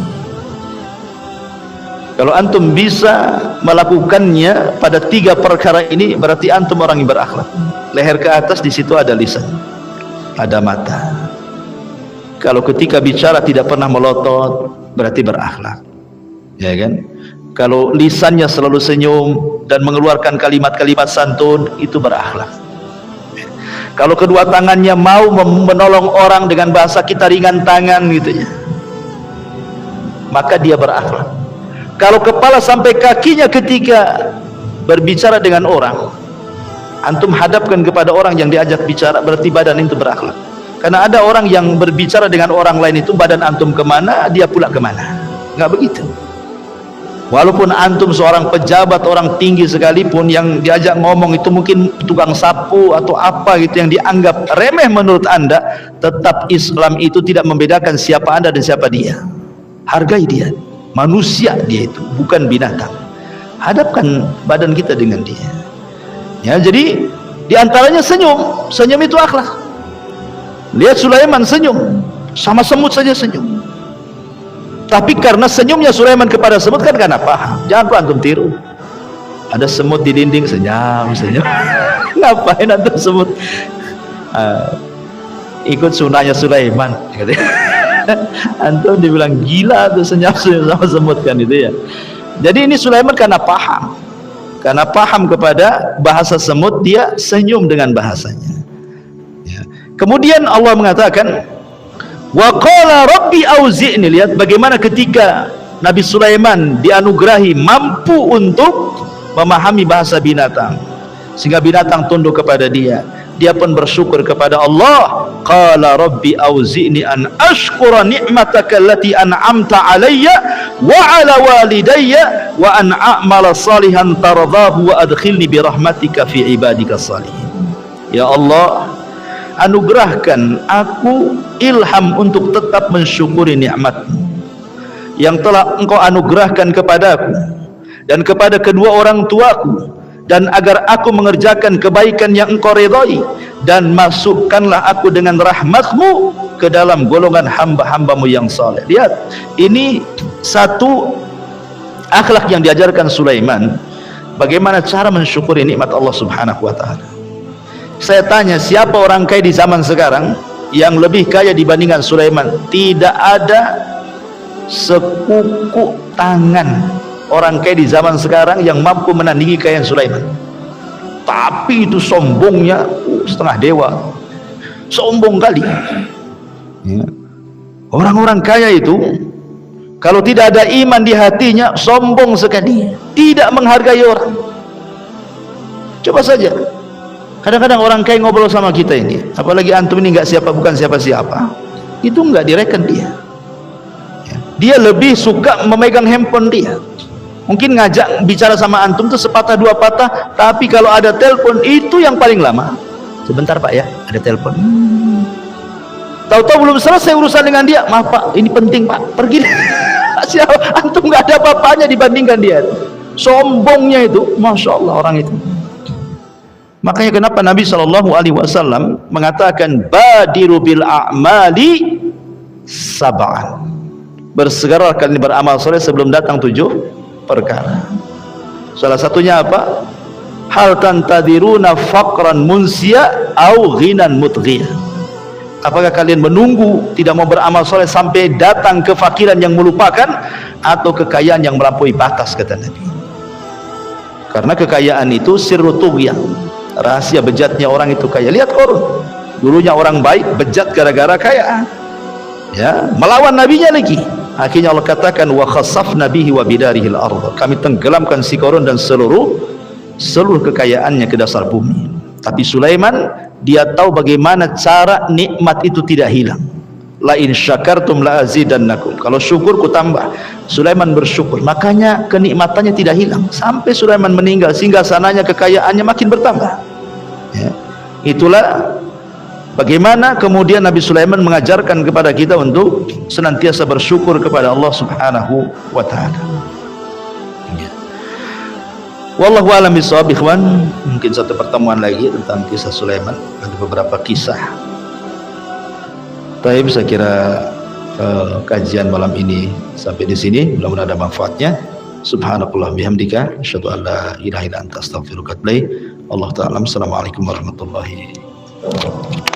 Kalau antum bisa melakukannya pada tiga perkara ini, berarti antum orang yang berakhlak. Leher ke atas, di situ ada lisan, ada mata. Kalau ketika bicara tidak pernah melotot, berarti berakhlak, ya kan? Kalau lisannya selalu senyum dan mengeluarkan kalimat-kalimat santun, itu berakhlak. Kalau kedua tangannya mau menolong orang, dengan bahasa kita ringan tangan gitu ya, maka dia berakhlak. Kalau kepala sampai kakinya ketika berbicara dengan orang, antum hadapkan kepada orang yang diajak bicara, berarti badan itu berakhlak. Karena ada orang yang berbicara dengan orang lain itu badan antum kemana, dia pula kemana. Nggak begitu. Walaupun antum seorang pejabat, orang tinggi sekalipun, yang diajak ngomong itu mungkin tukang sapu atau apa gitu yang dianggap remeh menurut anda, tetap Islam itu tidak membedakan siapa anda dan siapa dia. Hargai dia, manusia dia itu, bukan binatang. Hadapkan badan kita dengan dia. Ya, jadi diantaranya senyum. Senyum itu akhlak. Lihat Sulaiman senyum, sama semut saja senyum. Tapi karena senyumnya Sulaiman kepada semut kan karena paham. Jangan pernah antum tiru. Ada semut di dinding, senyum. Ngapain antum semut? Ikut sunahnya Sulaiman. Antum dibilang gila tuh senyum sama semut kan itu ya. Jadi ini Sulaiman karena paham. Karena paham kepada bahasa semut, dia senyum dengan bahasanya. Ya. Kemudian Allah mengatakan, wa qala rabbi auzi'ni, lihat bagaimana ketika Nabi Sulaiman dianugerahi mampu untuk memahami bahasa binatang, sehingga binatang tunduk kepada dia. Dia pun bersyukur kepada Allah. Qala rabbi auzi'ni an ashkura ni'mataka allati an'amta alayya wa ala walidayya wa an a'mala salihan tardahu wa adkhilni bi rahmatika fi ibadika salihin. Ya Allah, anugerahkan aku ilham untuk tetap mensyukuri nikmat-Mu yang telah Engkau anugerahkan kepadaku dan kepada kedua orang tuaku, dan agar aku mengerjakan kebaikan yang Engkau ridhai, dan masukkanlah aku dengan rahmat-Mu ke dalam golongan hamba-hamba-Mu yang saleh. Lihat, ini satu akhlak yang diajarkan Sulaiman, bagaimana cara mensyukuri nikmat Allah Subhanahu wa taala. Saya tanya, siapa orang kaya di zaman sekarang yang lebih kaya dibandingkan Sulaiman? Tidak ada sekuku tangan orang kaya di zaman sekarang yang mampu menandingi kekayaan Sulaiman. Tapi itu sombongnya setengah dewa, sombong kali. Orang-orang kaya itu kalau tidak ada iman di hatinya, sombong sekali, tidak menghargai orang. Coba saja, kadang-kadang orang kaya ngobrol sama kita ini, apalagi antum ini nggak siapa, bukan siapa-siapa, itu nggak direken dia. Dia lebih suka memegang handphone dia. Mungkin ngajak bicara sama antum tuh sepatah dua patah, tapi kalau ada telepon itu yang paling lama. Sebentar Pak ya, ada telepon. Tahu-tahu belum selesai urusan dengan dia, maaf Pak, ini penting Pak, pergi. Antum nggak ada apa-apanya dibandingkan dia. Sombongnya itu, masya Allah orang itu. Makanya kenapa Nabi SAW mengatakan badiru bil a'mali sab'an, bersegeralah kalian beramal soleh sebelum datang 7 perkara. Salah satunya apa? Hal tantadiruna faqran munsia au ghinan mutghiyah. Apakah kalian menunggu tidak mau beramal soleh sampai datang kefakiran yang melupakan, atau kekayaan yang melampaui batas, kata Nabi. Karena kekayaan itu sirru tughyan, rahasia bejatnya orang itu kaya. Lihat Qarun, dulunya orang baik, bejat gara-gara kaya, ya, melawan nabinya lagi. Akhirnya Allah katakan wa khasafna bihi wa bidarihil ardh, kami tenggelamkan si Qarun dan seluruh kekayaannya ke dasar bumi. Tapi Sulaiman, dia tahu bagaimana cara nikmat itu tidak hilang. La in syakartum la azidannakum, kalau syukur ku tambah. Sulaiman bersyukur, makanya kenikmatannya tidak hilang sampai Sulaiman meninggal, sehingga sananya kekayaannya makin bertambah, ya. Itulah bagaimana kemudian Nabi Sulaiman mengajarkan kepada kita untuk senantiasa bersyukur kepada Allah Subhanahu wa taala. Wallahu a'lam bishawab. Ikhwan, mungkin satu pertemuan lagi tentang kisah Sulaiman, ada beberapa kisah. Taib, saya kira kajian malam ini sampai di sini, mudah-mudahan ada manfaatnya. Subhanakallah bihamdika asyhadu an la ilaha illa anta astaghfiruka wa atubu ilaik. Allah taala. Assalamualaikum warahmatullahi wabarakatuh.